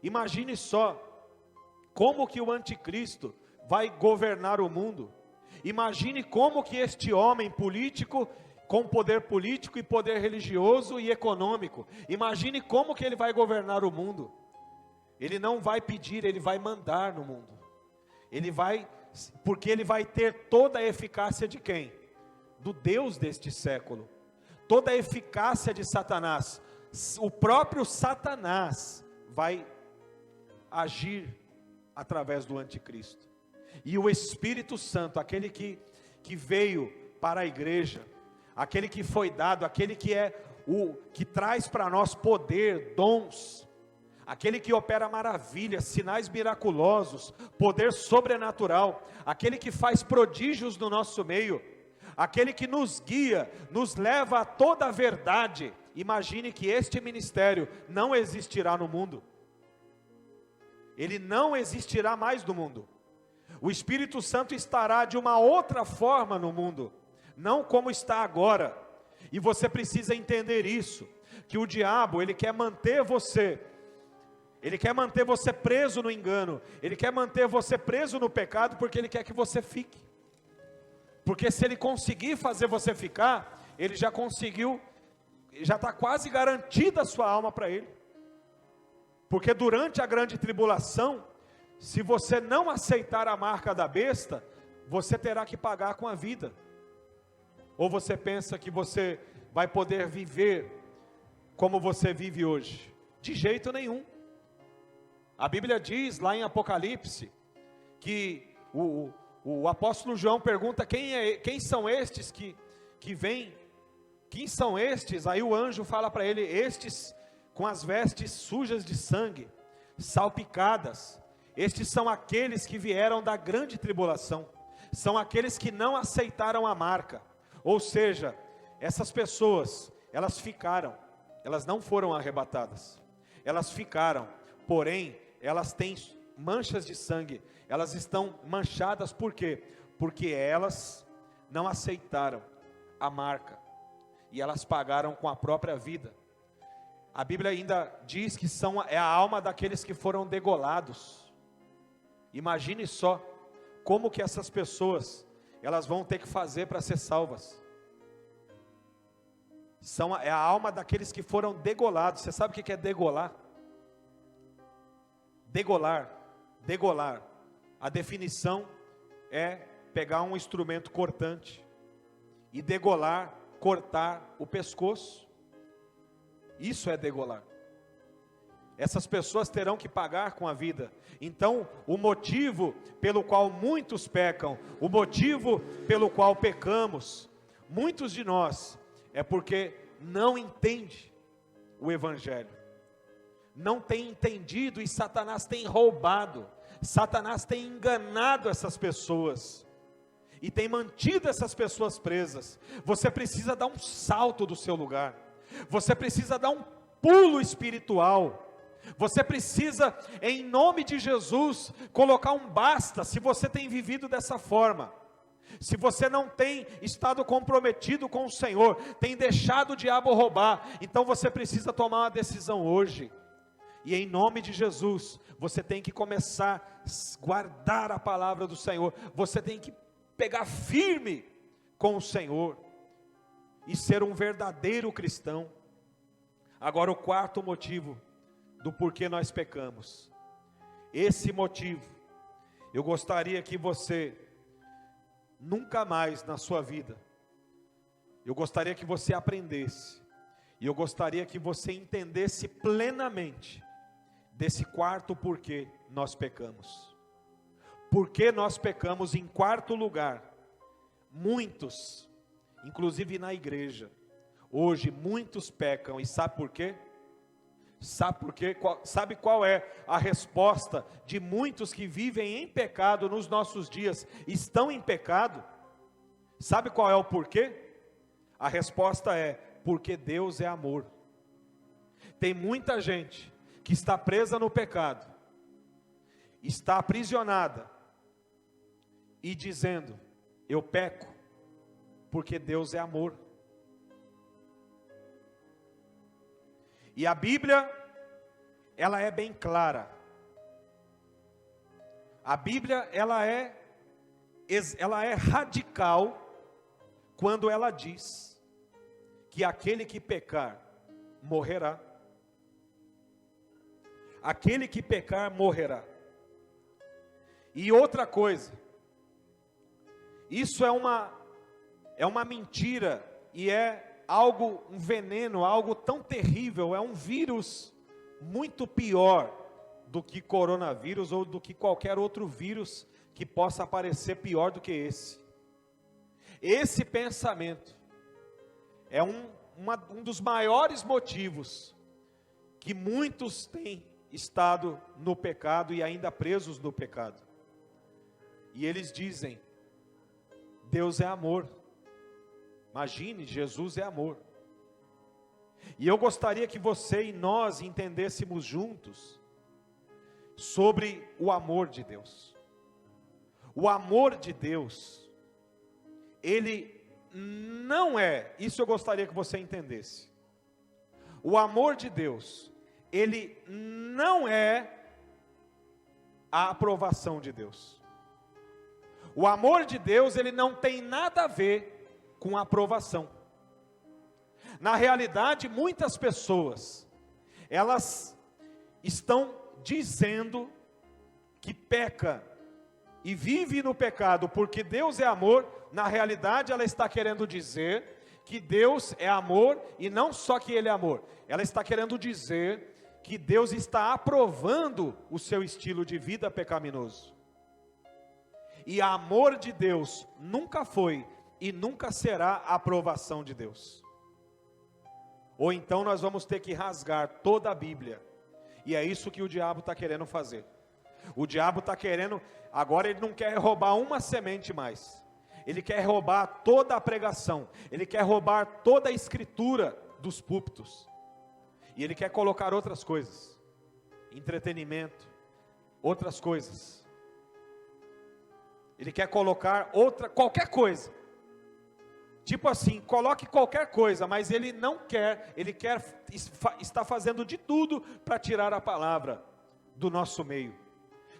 Imagine só, como que o anticristo vai governar o mundo. Imagine como que este homem político, com poder político e poder religioso e econômico, imagine como que ele vai governar o mundo. Ele não vai pedir, ele vai mandar no mundo. Porque ele vai ter toda a eficácia de quem? Do Deus deste século. Toda a eficácia de Satanás. O próprio Satanás vai agir através do anticristo. E o Espírito Santo, aquele que veio para a igreja, aquele que foi dado, aquele que é o que traz para nós poder, dons, aquele que opera maravilhas, sinais miraculosos, poder sobrenatural, aquele que faz prodígios no nosso meio, aquele que nos guia, nos leva a toda a verdade. Imagine que este ministério não existirá no mundo. Ele não existirá mais no mundo. O Espírito Santo estará de uma outra forma no mundo, não como está agora. E você precisa entender isso, que o diabo, ele quer manter você preso no engano, ele quer manter você preso no pecado, porque ele quer que você fique. Porque se ele conseguir fazer você ficar, ele já conseguiu, já está quase garantida a sua alma para ele. Porque durante a grande tribulação, se você não aceitar a marca da besta, você terá que pagar com a vida. Ou você pensa que você vai poder viver como você vive hoje? De jeito nenhum. A Bíblia diz lá em Apocalipse, que o apóstolo João pergunta, quem são estes que vêm? Quem são estes? Aí o anjo fala para ele, estes com as vestes sujas de sangue, salpicadas, estes são aqueles que vieram da grande tribulação, são aqueles que não aceitaram a marca. Ou seja, essas pessoas, elas ficaram, elas não foram arrebatadas, elas ficaram, porém, elas têm manchas de sangue, elas estão manchadas, por quê? Porque elas não aceitaram a marca, e elas pagaram com a própria vida. A Bíblia ainda diz que é a alma daqueles que foram degolados. Imagine só, como que essas pessoas, elas vão ter que fazer para ser salvas. É a alma daqueles que foram degolados. Você sabe o que é degolar? Degolar. A definição é pegar um instrumento cortante e degolar, cortar o pescoço. Isso é degolar. Essas pessoas terão que pagar com a vida. Então, o motivo pelo qual muitos pecam, o motivo pelo qual pecamos, muitos de nós, é porque não entende o Evangelho, não tem entendido, e Satanás tem roubado, Satanás tem enganado essas pessoas, e tem mantido essas pessoas presas. Você precisa dar um salto do seu lugar, você precisa dar um pulo espiritual, você precisa, em nome de Jesus, colocar um basta, se você tem vivido dessa forma. Se você não tem estado comprometido com o Senhor, tem deixado o diabo roubar, então você precisa tomar uma decisão hoje, e em nome de Jesus, você tem que começar a guardar a palavra do Senhor, você tem que pegar firme com o Senhor, e ser um verdadeiro cristão. Agora, o quarto motivo do porquê nós pecamos. Esse motivo, eu gostaria que você, nunca mais na sua vida, eu gostaria que você aprendesse, e eu gostaria que você entendesse plenamente, desse quarto porquê nós pecamos. Porque nós pecamos em quarto lugar. Muitos, inclusive na igreja, hoje muitos pecam, e sabe por quê? Sabe por quê? Sabe qual é a resposta de muitos que vivem em pecado nos nossos dias, estão em pecado? Sabe qual é o porquê? A resposta é, porque Deus é amor. Tem muita gente que está presa no pecado, está aprisionada, e dizendo, eu peco, porque Deus é amor. E a Bíblia, ela é bem clara. A Bíblia, ela é radical, quando ela diz, que aquele que pecar, morrerá. Aquele que pecar, morrerá. E outra coisa, isso é uma mentira, e é algo, um veneno, algo tão terrível, é um vírus muito pior do que coronavírus, ou do que qualquer outro vírus que possa aparecer pior do que esse. Esse pensamento é um dos maiores motivos que muitos têm estado no pecado e ainda presos no pecado. E eles dizem, Deus é amor. Imagine, Jesus é amor. E eu gostaria que você e nós entendêssemos juntos sobre o amor de Deus. O amor de Deus, ele não é, isso eu gostaria que você entendesse. O amor de Deus, ele não é a aprovação de Deus. O amor de Deus, ele não tem nada a ver com aprovação. Na realidade, muitas pessoas, elas estão dizendo que peca e vive no pecado porque Deus é amor. Na realidade, ela está querendo dizer que Deus é amor, e não só que Ele é amor, ela está querendo dizer que Deus está aprovando o seu estilo de vida pecaminoso. E o amor de Deus nunca foi e nunca será a aprovação de Deus. Ou então nós vamos ter que rasgar toda a Bíblia, e é isso que o diabo está querendo fazer. O diabo está querendo, agora ele não quer roubar uma semente mais, ele quer roubar toda a pregação, ele quer roubar toda a escritura dos púlpitos, e ele quer colocar outras coisas, entretenimento, outras coisas. Ele quer colocar qualquer coisa. Tipo assim, coloque qualquer coisa, mas ele não quer, está fazendo de tudo para tirar a palavra do nosso meio.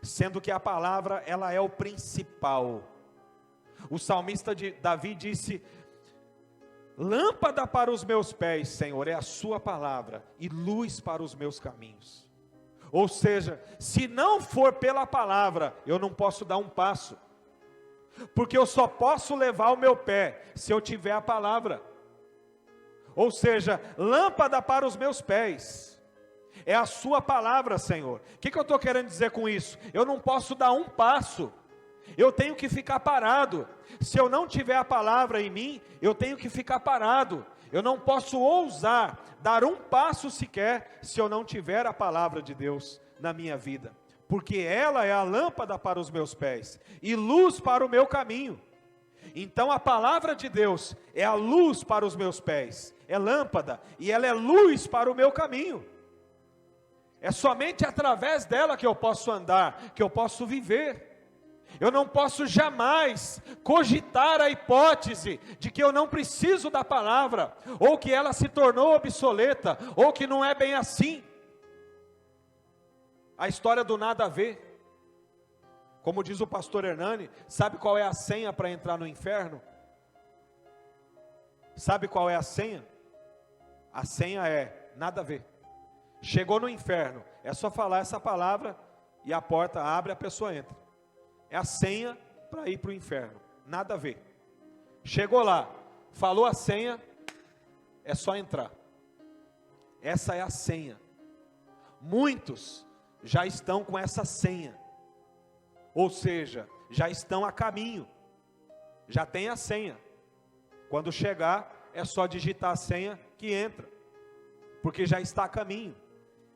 Sendo que a palavra, ela é o principal. O salmista Davi disse, lâmpada para os meus pés, Senhor, é a sua palavra, e luz para os meus caminhos. Ou seja, se não for pela palavra, eu não posso dar um passo. Porque eu só posso levar o meu pé se eu tiver a palavra. Ou seja, lâmpada para os meus pés é a sua palavra, Senhor. O que eu estou querendo dizer com isso? Eu não posso dar um passo, eu tenho que ficar parado. Se eu não tiver a palavra em mim, eu tenho que ficar parado. Eu não posso ousar dar um passo sequer se eu não tiver a palavra de Deus na minha vida. Porque ela é a lâmpada para os meus pés e luz para o meu caminho. Então a palavra de Deus é a luz para os meus pés, é lâmpada, e ela é luz para o meu caminho. É somente através dela que eu posso andar, que eu posso viver. Eu não posso jamais cogitar a hipótese de que eu não preciso da palavra, ou que ela se tornou obsoleta, ou que não é bem assim. A história do nada a ver. Como diz o pastor Hernani, sabe qual é a senha para entrar no inferno? Sabe qual é a senha? A senha é nada a ver. Chegou no inferno, é só falar essa palavra e a porta abre, a pessoa entra. É a senha para ir para o inferno, nada a ver. Chegou lá, falou a senha, é só entrar. Essa é a senha. Muitos já estão com essa senha, ou seja, já estão a caminho, já tem a senha. Quando chegar, é só digitar a senha que entra, porque já está a caminho.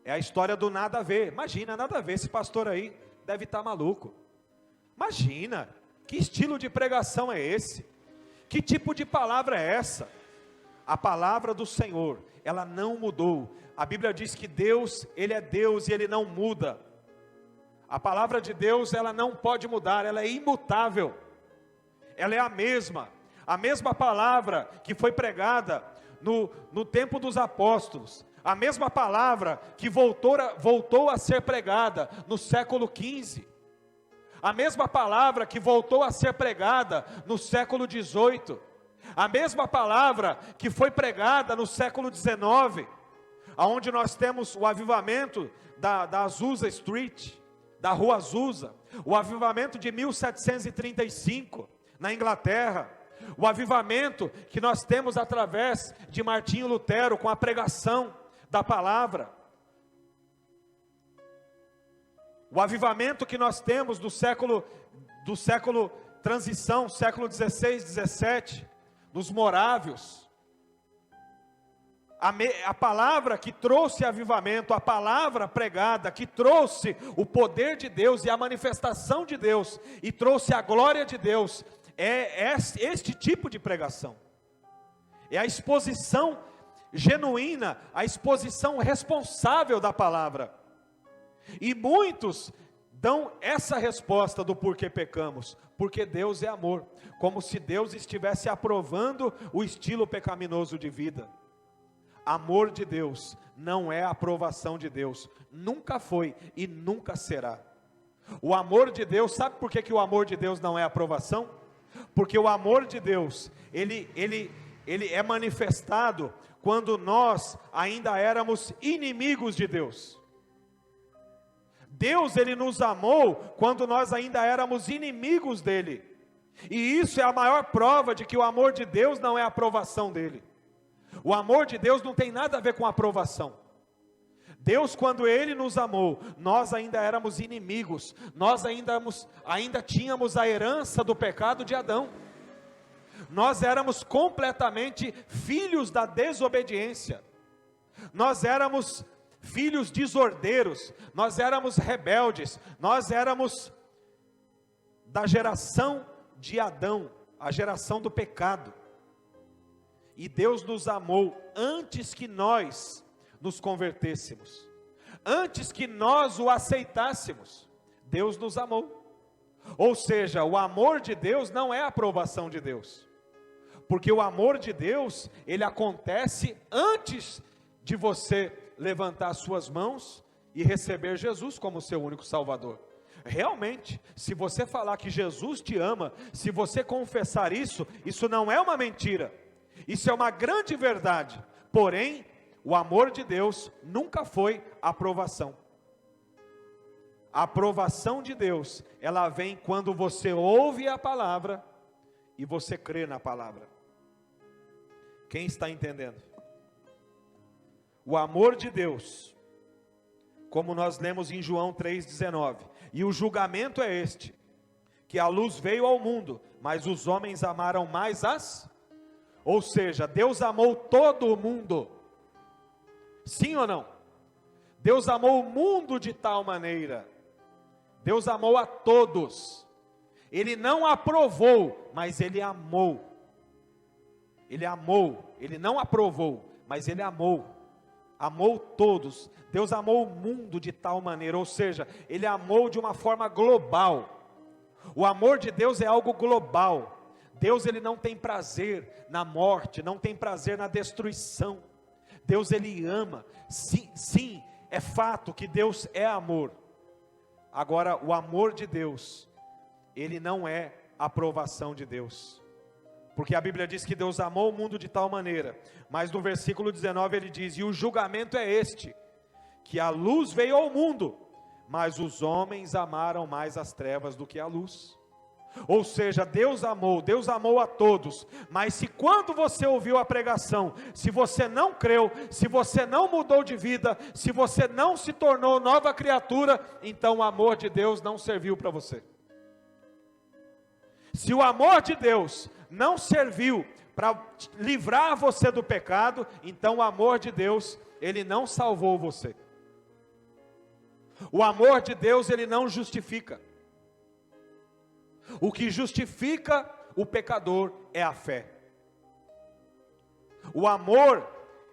É a história do nada a ver. Imagina, nada a ver, esse pastor aí deve estar maluco. Imagina, que estilo de pregação é esse? Que tipo de palavra é essa? A palavra do Senhor, ela não mudou. A Bíblia diz que Deus, Ele é Deus e Ele não muda. A palavra de Deus, ela não pode mudar, ela é imutável. Ela é a mesma palavra que foi pregada no tempo dos apóstolos. A mesma palavra que voltou a ser pregada no século XV. A mesma palavra que voltou a ser pregada no século XVIII. A mesma palavra que foi pregada no século XIX. Onde nós temos o avivamento da Azusa Street, da Rua Azusa. O avivamento de 1735, na Inglaterra. O avivamento que nós temos através de Martinho Lutero, com a pregação da palavra. O avivamento que nós temos do século transição, século 16, 17, dos morávios. A palavra que trouxe avivamento, a palavra pregada que trouxe o poder de Deus e a manifestação de Deus, e trouxe a glória de Deus, é este tipo de pregação. É a exposição genuína, a exposição responsável da palavra. E muitos dão essa resposta do porquê pecamos, porque Deus é amor, como se Deus estivesse aprovando o estilo pecaminoso de vida. Amor de Deus não é aprovação de Deus, nunca foi e nunca será. O amor de Deus, sabe por que o amor de Deus não é aprovação? Porque o amor de Deus, ele é manifestado quando nós ainda éramos inimigos de Deus. Deus, Ele nos amou quando nós ainda éramos inimigos dEle. E isso é a maior prova de que o amor de Deus não é a aprovação dEle. O amor de Deus não tem nada a ver com aprovação. Deus, quando Ele nos amou, nós ainda éramos inimigos. Nós ainda tínhamos a herança do pecado de Adão. Nós éramos completamente filhos da desobediência. Nós éramos filhos desordeiros, nós éramos rebeldes, nós éramos da geração de Adão, a geração do pecado. E Deus nos amou antes que nós nos convertêssemos, antes que nós o aceitássemos. Deus nos amou. Ou seja, o amor de Deus não é a aprovação de Deus, porque o amor de Deus, ele acontece antes de você levantar suas mãos e receber Jesus como seu único Salvador. Realmente, se você falar que Jesus te ama, se você confessar isso, isso não é uma mentira, isso é uma grande verdade. Porém, o amor de Deus nunca foi aprovação. A aprovação de Deus, ela vem quando você ouve a palavra e você crê na palavra. Quem está entendendo? O amor de Deus, como nós lemos em João 3,19, e o julgamento é este, que a luz veio ao mundo, mas os homens amaram mais ou seja, Deus amou todo o mundo, sim ou não? Deus amou o mundo de tal maneira, Deus amou a todos, Ele não aprovou, mas Ele amou. Ele amou, Ele não aprovou, mas Ele amou. Amou todos. Deus amou o mundo de tal maneira, ou seja, Ele amou de uma forma global. O amor de Deus é algo global. Deus, Ele não tem prazer na morte, não tem prazer na destruição. Deus, Ele ama. Sim, é fato que Deus é amor. Agora, o amor de Deus, ele não é a aprovação de Deus. Porque a Bíblia diz que Deus amou o mundo de tal maneira, mas no versículo 19 ele diz: e o julgamento é este, que a luz veio ao mundo, mas os homens amaram mais as trevas do que a luz. Ou seja, Deus amou a todos, mas se quando você ouviu a pregação, se você não creu, se você não mudou de vida, se você não se tornou nova criatura, então o amor de Deus não serviu para você. Se o amor de Deus não serviu para livrar você do pecado, então o amor de Deus, ele não salvou você. O amor de Deus, ele não justifica. O que justifica o pecador é a fé. O amor,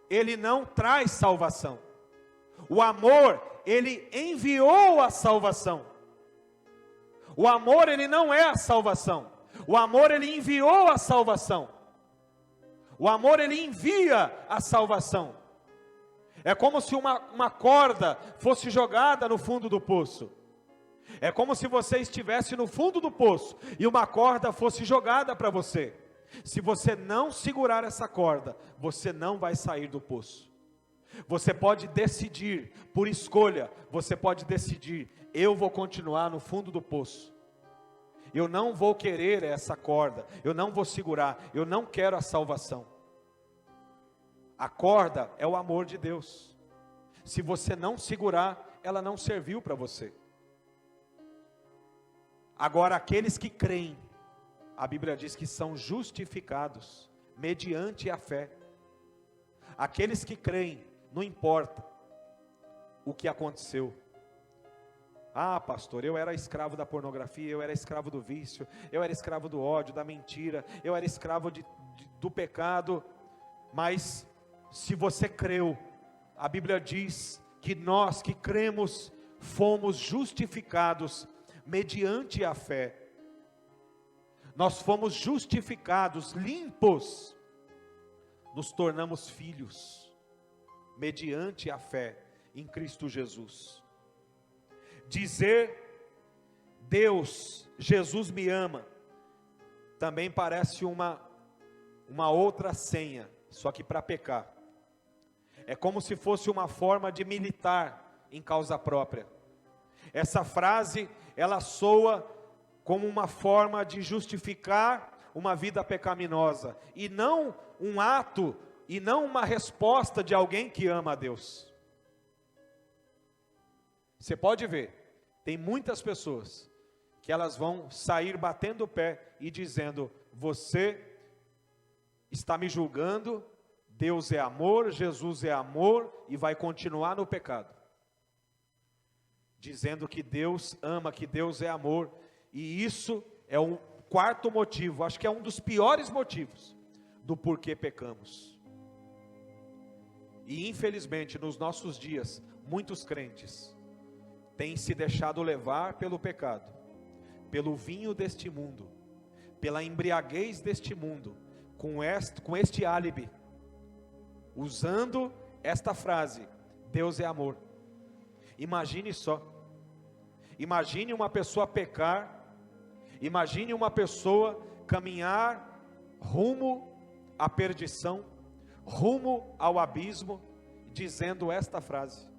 ele não traz salvação. O amor, ele enviou a salvação. O amor, ele não é a salvação. O amor, ele enviou a salvação. O amor, ele envia a salvação. É como se uma corda fosse jogada no fundo do poço. É como se você estivesse no fundo do poço e uma corda fosse jogada para você. Se você não segurar essa corda, você não vai sair do poço. Você pode decidir, por escolha, você pode decidir: eu vou continuar no fundo do poço. Eu não vou querer essa corda, eu não vou segurar, eu não quero a salvação. A corda é o amor de Deus. Se você não segurar, ela não serviu para você. Agora, aqueles que creem, a Bíblia diz que são justificados mediante a fé. Aqueles que creem, não importa o que aconteceu. Ah, pastor, eu era escravo da pornografia, eu era escravo do vício, eu era escravo do ódio, da mentira, eu era escravo do pecado. Mas se você creu, a Bíblia diz que nós que cremos fomos justificados mediante a fé. Nós fomos justificados, limpos, nos tornamos filhos, mediante a fé em Cristo Jesus. Dizer, Deus, Jesus me ama, também parece uma outra senha, só que para pecar. É como se fosse uma forma de militar em causa própria. Essa frase, ela soa como uma forma de justificar uma vida pecaminosa, e não um ato, e não uma resposta de alguém que ama a Deus. Você pode ver, tem muitas pessoas que elas vão sair batendo o pé e dizendo: você está me julgando, Deus é amor, Jesus é amor, e vai continuar no pecado. Dizendo que Deus ama, que Deus é amor, e isso é um quarto motivo, acho que é um dos piores motivos do porquê pecamos. E infelizmente nos nossos dias, muitos crentes têm se deixado levar pelo pecado, pelo vinho deste mundo, pela embriaguez deste mundo, com este álibi, usando esta frase: Deus é amor. Imagine só, imagine uma pessoa pecar, imagine uma pessoa caminhar rumo à perdição, rumo ao abismo, dizendo esta frase.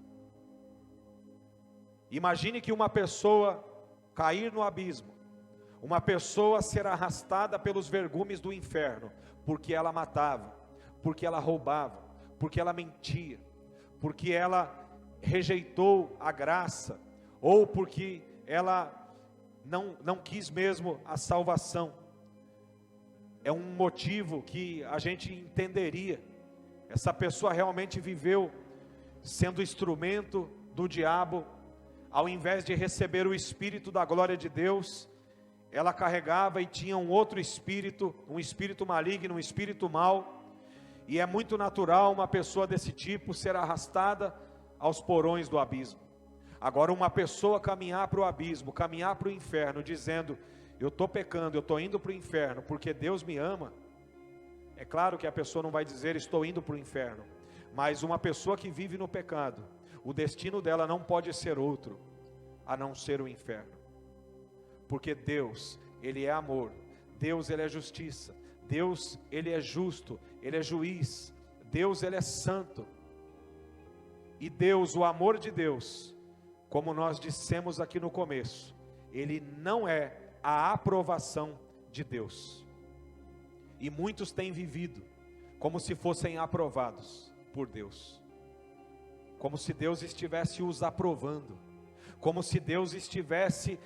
Imagine que uma pessoa cair no abismo, uma pessoa ser arrastada pelos vergumes do inferno, porque ela matava, porque ela roubava, porque ela mentia, porque ela rejeitou a graça, ou porque ela não quis mesmo a salvação. É um motivo que a gente entenderia. Essa pessoa realmente viveu sendo instrumento do diabo. Ao invés de receber o Espírito da glória de Deus, ela carregava e tinha um outro espírito, um espírito maligno, um espírito mau. E é muito natural uma pessoa desse tipo ser arrastada aos porões do abismo. Agora, uma pessoa caminhar para o abismo, caminhar para o inferno, dizendo: eu estou pecando, eu estou indo para o inferno porque Deus me ama. É claro que a pessoa não vai dizer: estou indo para o inferno. Mas uma pessoa que vive no pecado, o destino dela não pode ser outro a não ser o inferno. Porque Deus, Ele é amor, Deus, Ele é justiça, Deus, Ele é justo, Ele é juiz, Deus, Ele é santo. E Deus, o amor de Deus, como nós dissemos aqui no começo, Ele não é a aprovação de Deus. E muitos têm vivido como se fossem aprovados por Deus, como se Deus estivesse os aprovando, como se Deus estivesse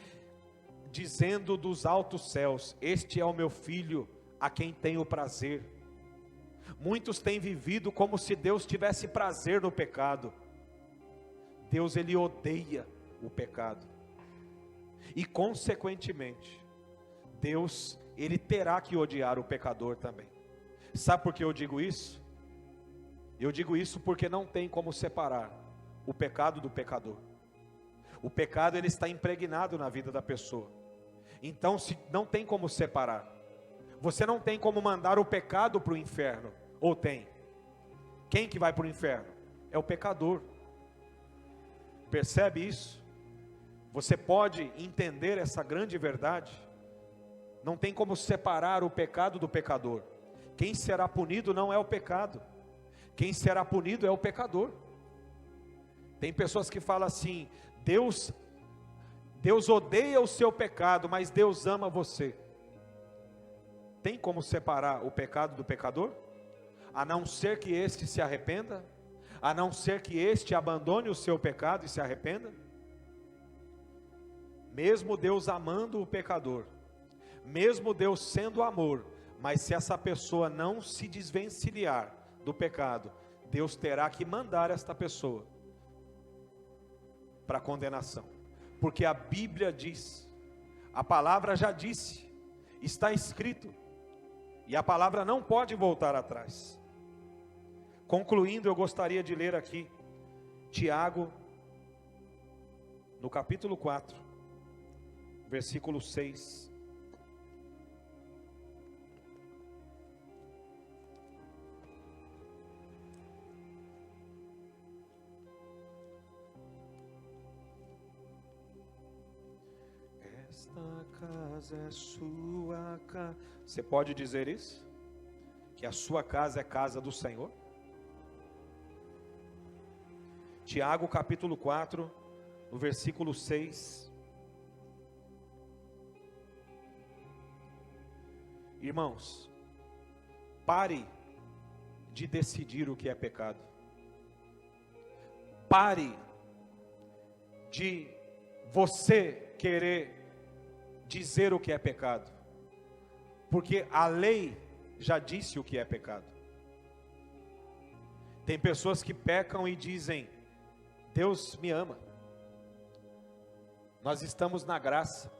dizendo dos altos céus: este é o meu filho, a quem tenho prazer. Muitos têm vivido como se Deus tivesse prazer no pecado. Deus, Ele odeia o pecado. E consequentemente, Deus, Ele terá que odiar o pecador também. Sabe por que eu digo isso? Eu digo isso porque não tem como separar o pecado do pecador. O pecado, ele está impregnado na vida da pessoa. Então, se não tem como separar. Você não tem como mandar o pecado para o inferno. Ou tem? Quem que vai para o inferno? É o pecador. Percebe isso? Você pode entender essa grande verdade? Não tem como separar o pecado do pecador. Quem será punido não é o pecado. Quem será punido é o pecador. Tem pessoas que falam assim: Deus odeia o seu pecado, mas Deus ama você. Tem como separar o pecado do pecador? A não ser que este se arrependa? A não ser que este abandone o seu pecado e se arrependa? Mesmo Deus amando o pecador, mesmo Deus sendo amor, mas se essa pessoa não se desvencilhar do pecado, Deus terá que mandar esta pessoa para condenação. Porque a Bíblia diz, a palavra já disse, está escrito, e a palavra não pode voltar atrás. Concluindo, eu gostaria de ler aqui Tiago, no capítulo 4, versículo 6. Esta casa é sua casa. Você pode dizer isso? Que a sua casa é casa do Senhor? Tiago capítulo 4, no versículo 6. Irmãos, pare de decidir o que é pecado. Pare de você querer dizer o que é pecado, porque a lei já disse o que é pecado. Tem pessoas que pecam e dizem: Deus me ama, nós estamos na graça.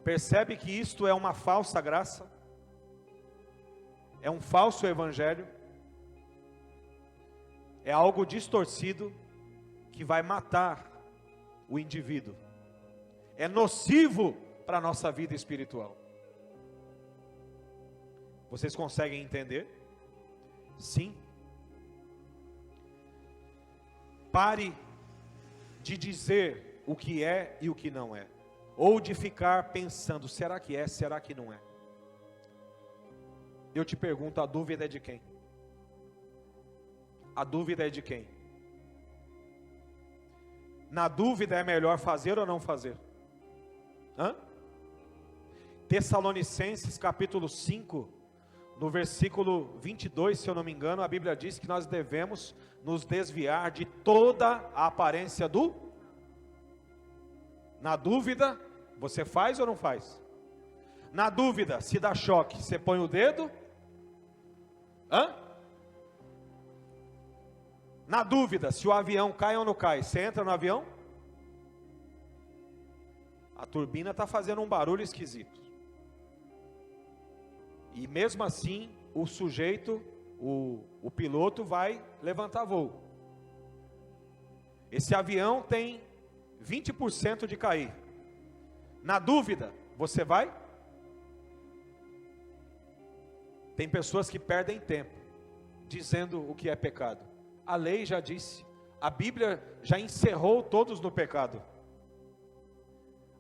Percebe que isto é uma falsa graça? É um falso evangelho? É algo distorcido que vai matar o indivíduo. É nocivo para a nossa vida espiritual. Vocês conseguem entender? Sim. Pare de dizer o que é e o que não é, ou de ficar pensando: será que é, será que não é? Eu te pergunto, a dúvida é de quem? A dúvida é de quem? Na dúvida é melhor fazer ou não fazer? Tessalonicenses capítulo 5, no versículo 22, se eu não me engano, a Bíblia diz que nós devemos nos desviar de toda a aparência do... Na dúvida, você faz ou não faz? Na dúvida, se dá choque, você põe o dedo? Na dúvida, se o avião cai ou não cai, você entra no avião? A turbina está fazendo um barulho esquisito. E mesmo assim, o sujeito, o piloto vai levantar voo. Esse avião tem 20% de cair. Na dúvida, você vai? Tem pessoas que perdem tempo dizendo o que é pecado. A lei já disse, a Bíblia já encerrou todos no pecado.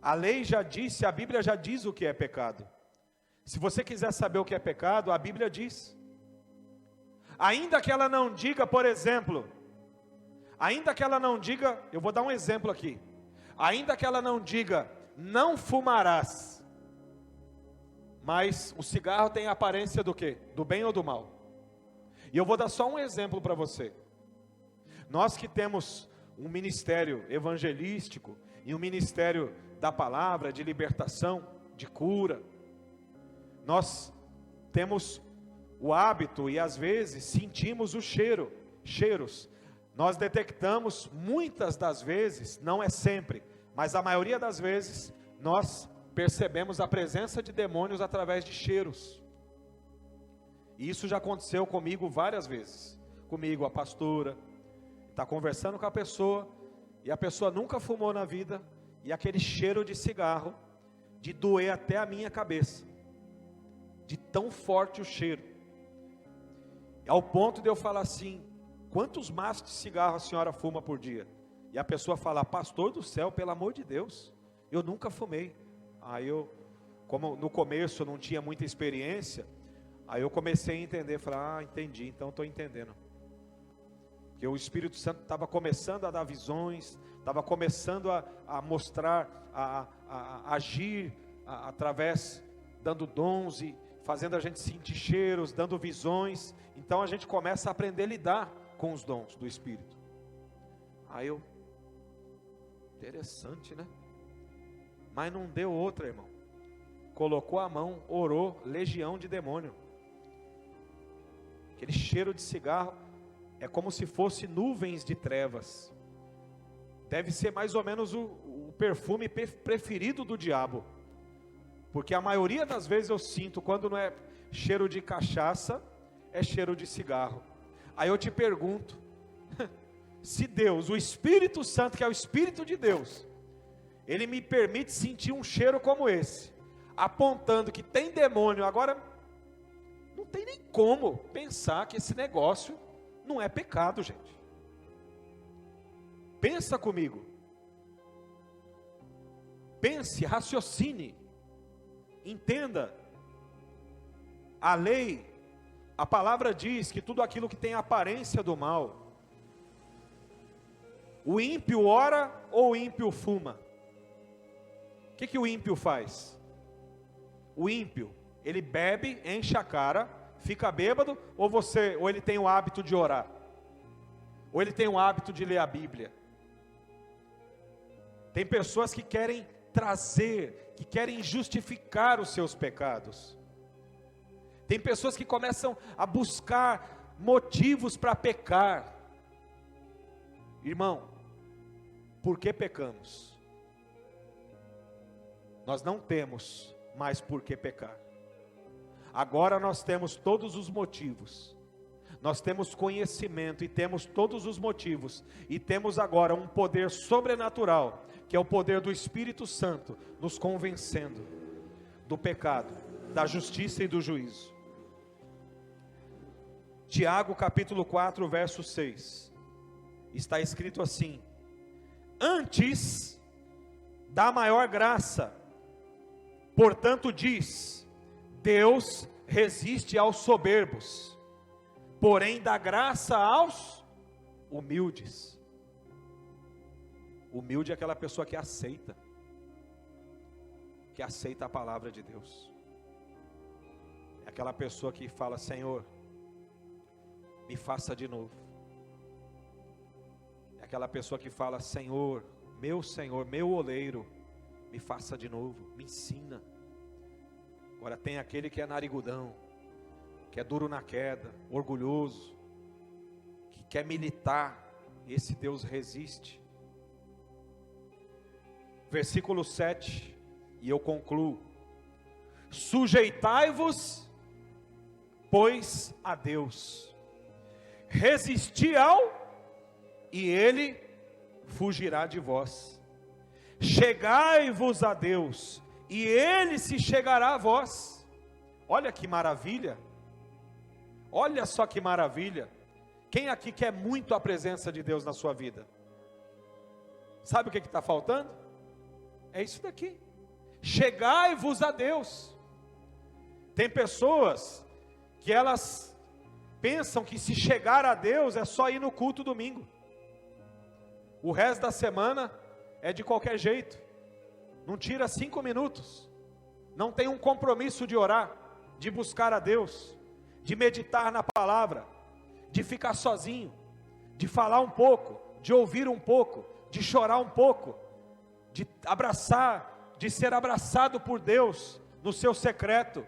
A lei já disse, a Bíblia já diz o que é pecado. Se você quiser saber o que é pecado, a Bíblia diz. Ainda que ela não diga, por exemplo, ainda que ela não diga, eu vou dar um exemplo aqui. Ainda que ela não diga, não fumarás. Mas o cigarro tem a aparência do quê? Do bem ou do mal? E eu vou dar só um exemplo para você. Nós que temos um ministério evangelístico e um ministério da palavra, de libertação, de cura, nós temos o hábito e às vezes sentimos o cheiros. Nós detectamos muitas das vezes, não é sempre, mas a maioria das vezes, nós percebemos a presença de demônios através de cheiros. E isso já aconteceu comigo várias vezes. Comigo, a pastora está conversando com a pessoa, e a pessoa nunca fumou na vida, e aquele cheiro de cigarro, de doer até a minha cabeça, de tão forte o cheiro, ao ponto de eu falar assim: quantos maços de cigarro a senhora fuma por dia? E a pessoa fala: pastor do céu, pelo amor de Deus, eu nunca fumei. Aí eu, como no começo eu não tinha muita experiência, aí eu comecei a entender, falei: entendi, então estou entendendo. Que o Espírito Santo estava começando a dar visões, estava começando a mostrar, a agir através, dando dons e fazendo a gente sentir cheiros, dando visões. Então a gente começa a aprender a lidar com os dons do Espírito. Aí eu, interessante, né? Mas não deu outra, irmão. Colocou a mão, orou, legião de demônio. Aquele cheiro de cigarro é como se fosse nuvens de trevas. Deve ser mais ou menos o perfume preferido do diabo. Porque a maioria das vezes eu sinto, quando não é cheiro de cachaça, é cheiro de cigarro. Aí eu te pergunto, se Deus, o Espírito Santo, que é o Espírito de Deus, Ele me permite sentir um cheiro como esse, apontando que tem demônio, agora não tem nem como pensar que esse negócio não é pecado, gente. Pensa comigo. Pense, raciocine. Entenda. A lei, a palavra diz que tudo aquilo que tem aparência do mal. O ímpio ora ou o ímpio fuma? O que o ímpio faz? O ímpio, ele bebe, enche a cara, fica bêbado, ou ele tem o hábito de orar? Ou ele tem o hábito de ler a Bíblia? Tem pessoas que querem trazer, que querem justificar os seus pecados. Tem pessoas que começam a buscar motivos para pecar. Irmão, por que pecamos? Nós não temos mais por que pecar. Agora nós temos todos os motivos. Nós temos conhecimento e temos todos os motivos. E temos agora um poder sobrenatural, que é o poder do Espírito Santo, nos convencendo do pecado, da justiça e do juízo. Tiago capítulo 4, verso 6. Está escrito assim: antes da maior graça, portanto diz, Deus resiste aos soberbos, porém dá graça aos humildes. Humilde é aquela pessoa que aceita a palavra de Deus. É aquela pessoa que fala: Senhor, me faça de novo. É aquela pessoa que fala: Senhor, meu oleiro, me faça de novo, me ensina. Agora tem aquele que é narigudão, que é duro na queda, orgulhoso, que quer militar. Esse Deus resiste. Versículo 7, e eu concluo: sujeitai-vos, pois, a Deus, resisti ao, e Ele fugirá de vós. Chegai-vos a Deus, e Ele se chegará a vós. Olha que maravilha. Olha só que maravilha. Quem aqui quer muito a presença de Deus na sua vida? Sabe o que está faltando? É isso daqui. Chegai-vos a Deus. Tem pessoas que elas pensam que se chegar a Deus é só ir no culto domingo. O resto da semana é de qualquer jeito. Não tira 5 minutos. Não tem um compromisso de orar, de buscar a Deus, de meditar na palavra, de ficar sozinho, de falar um pouco, de ouvir um pouco, de chorar um pouco, de abraçar, de ser abraçado por Deus no seu secreto.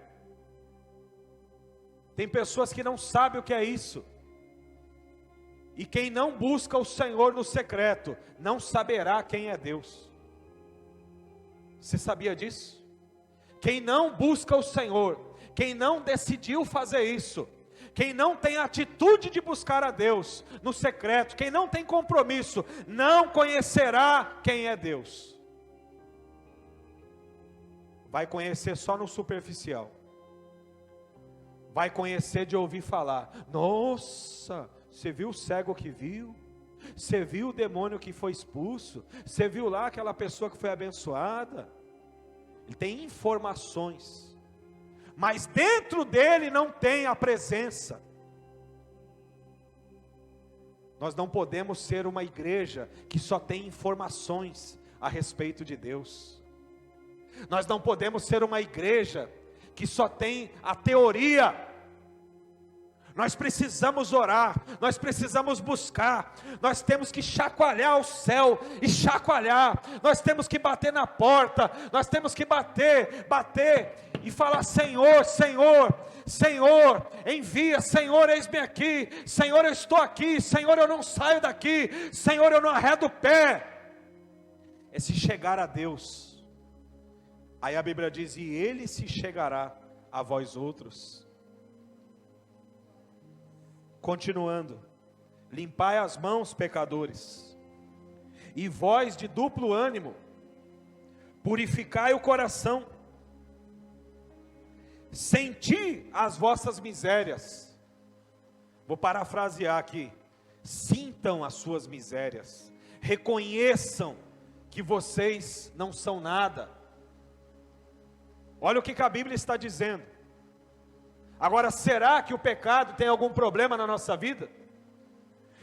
Tem pessoas que não sabem o que é isso. E quem não busca o Senhor no secreto, não saberá quem é Deus. Você sabia disso? Quem não busca o Senhor, quem não decidiu fazer isso, quem não tem a atitude de buscar a Deus no secreto, quem não tem compromisso, não conhecerá quem é Deus. Vai conhecer só no superficial. Vai conhecer de ouvir falar. Nossa, você viu o cego que viu? Você viu o demônio que foi expulso? Você viu lá aquela pessoa que foi abençoada? Ele tem informações, mas dentro dele não tem a presença. Nós não podemos ser uma igreja que só tem informações a respeito de Deus. Nós não podemos ser uma igreja que só tem a teoria. Nós precisamos orar, nós precisamos buscar, nós temos que chacoalhar o céu e chacoalhar, nós temos que bater na porta, nós temos que bater e falar: Senhor, Senhor, Senhor, envia, Senhor, eis-me aqui, Senhor, eu estou aqui, Senhor, eu não saio daqui, Senhor, eu não arredo o pé. É se chegar a Deus. Aí a Bíblia diz: e Ele se chegará a vós outros. Continuando: limpai as mãos, pecadores, e vós de duplo ânimo, purificai o coração, senti as vossas misérias. Vou parafrasear aqui: sintam as suas misérias, reconheçam que vocês não são nada. Olha o que a Bíblia está dizendo. Agora, será que o pecado tem algum problema na nossa vida?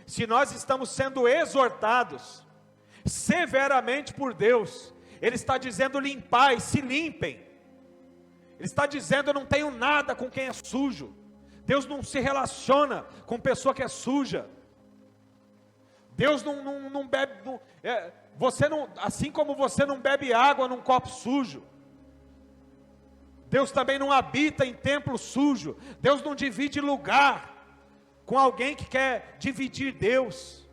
Se nós estamos sendo exortados severamente por Deus, Ele está dizendo: limpai, se limpem. Ele está dizendo: eu não tenho nada com quem é sujo. Deus não se relaciona com pessoa que é suja. Deus não bebe, você não, assim como você não bebe água num copo sujo, Deus também não habita em templo sujo. Deus não divide lugar com alguém que quer dividir Deus,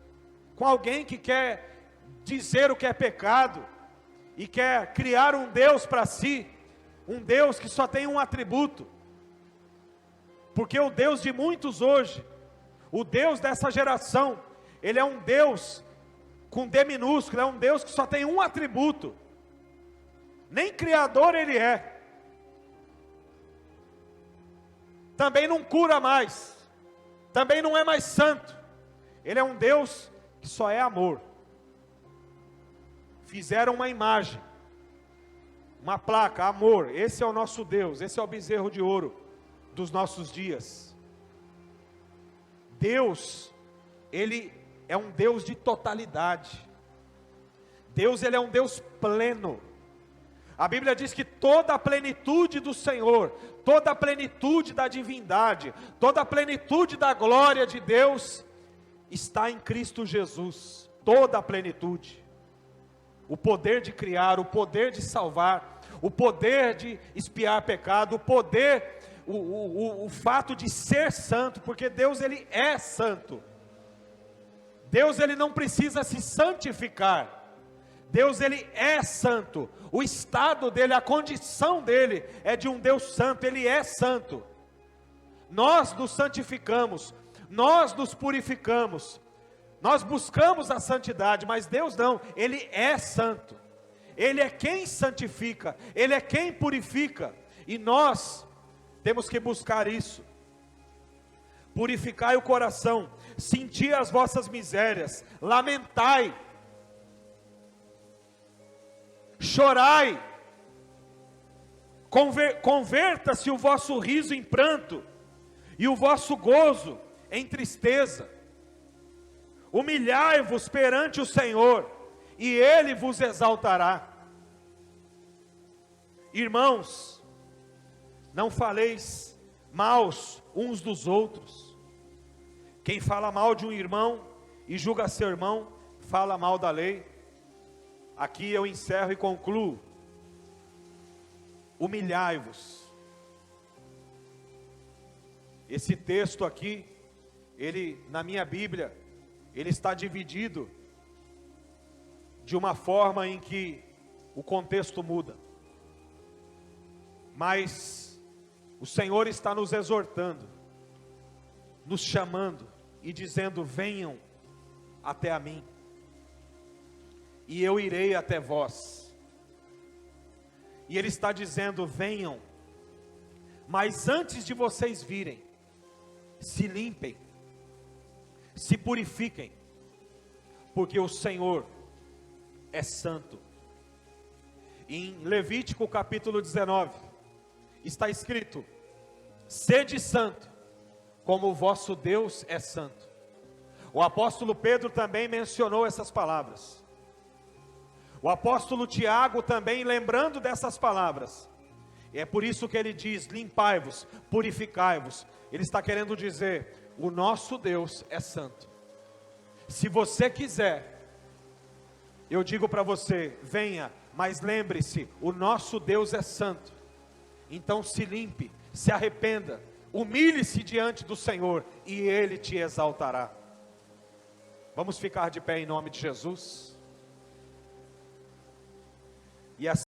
com alguém que quer dizer o que é pecado, e quer criar um Deus para si, um Deus que só tem um atributo. Porque o Deus de muitos hoje, o Deus dessa geração, Ele é um Deus com D minúsculo, é um Deus que só tem um atributo. Nem Criador Ele é. Também não cura mais, também não é mais santo. Ele é um Deus que só é amor. Fizeram uma imagem, uma placa: amor, esse é o nosso Deus, esse é o bezerro de ouro dos nossos dias. Deus, Ele é um Deus de totalidade. Deus, Ele é um Deus pleno. A Bíblia diz que toda a plenitude do Senhor, toda a plenitude da divindade, toda a plenitude da glória de Deus está em Cristo Jesus. Toda a plenitude. O poder de criar, o poder de salvar, o poder de expiar pecado, o poder, o fato de ser santo, porque Deus, Ele é santo. Deus, Ele não precisa se santificar. Deus, Ele é santo. O estado dele, a condição dele é de um Deus santo. Ele é santo. Nós nos santificamos, nós nos purificamos, nós buscamos a santidade, mas Deus não. Ele é santo. Ele é quem santifica, Ele é quem purifica, e nós temos que buscar isso. Purificai o coração, senti as vossas misérias, lamentai, chorai, Converta-se o vosso riso em pranto, e o vosso gozo em tristeza. Humilhai-vos perante o Senhor, e Ele vos exaltará. Irmãos, não faleis maus uns dos outros. Quem fala mal de um irmão e julga seu irmão, fala mal da lei. Aqui eu encerro e concluo. Humilhai-vos. Esse texto aqui, ele, na minha Bíblia, ele está dividido de uma forma em que o contexto muda. Mas o Senhor está nos exortando, nos chamando e dizendo: venham até a mim, e eu irei até vós. E Ele está dizendo: venham, mas antes de vocês virem, se limpem, se purifiquem, porque o Senhor é santo. Em Levítico capítulo 19, está escrito: sede santo, como o vosso Deus é santo. O apóstolo Pedro também mencionou essas palavras. O apóstolo Tiago também, lembrando dessas palavras, é por isso que ele diz: limpai-vos, purificai-vos. Ele está querendo dizer: o nosso Deus é santo. Se você quiser, eu digo para você: venha, mas lembre-se, o nosso Deus é santo. Então se limpe, se arrependa, humilhe-se diante do Senhor, e Ele te exaltará. Vamos ficar de pé em nome de Jesus. E assim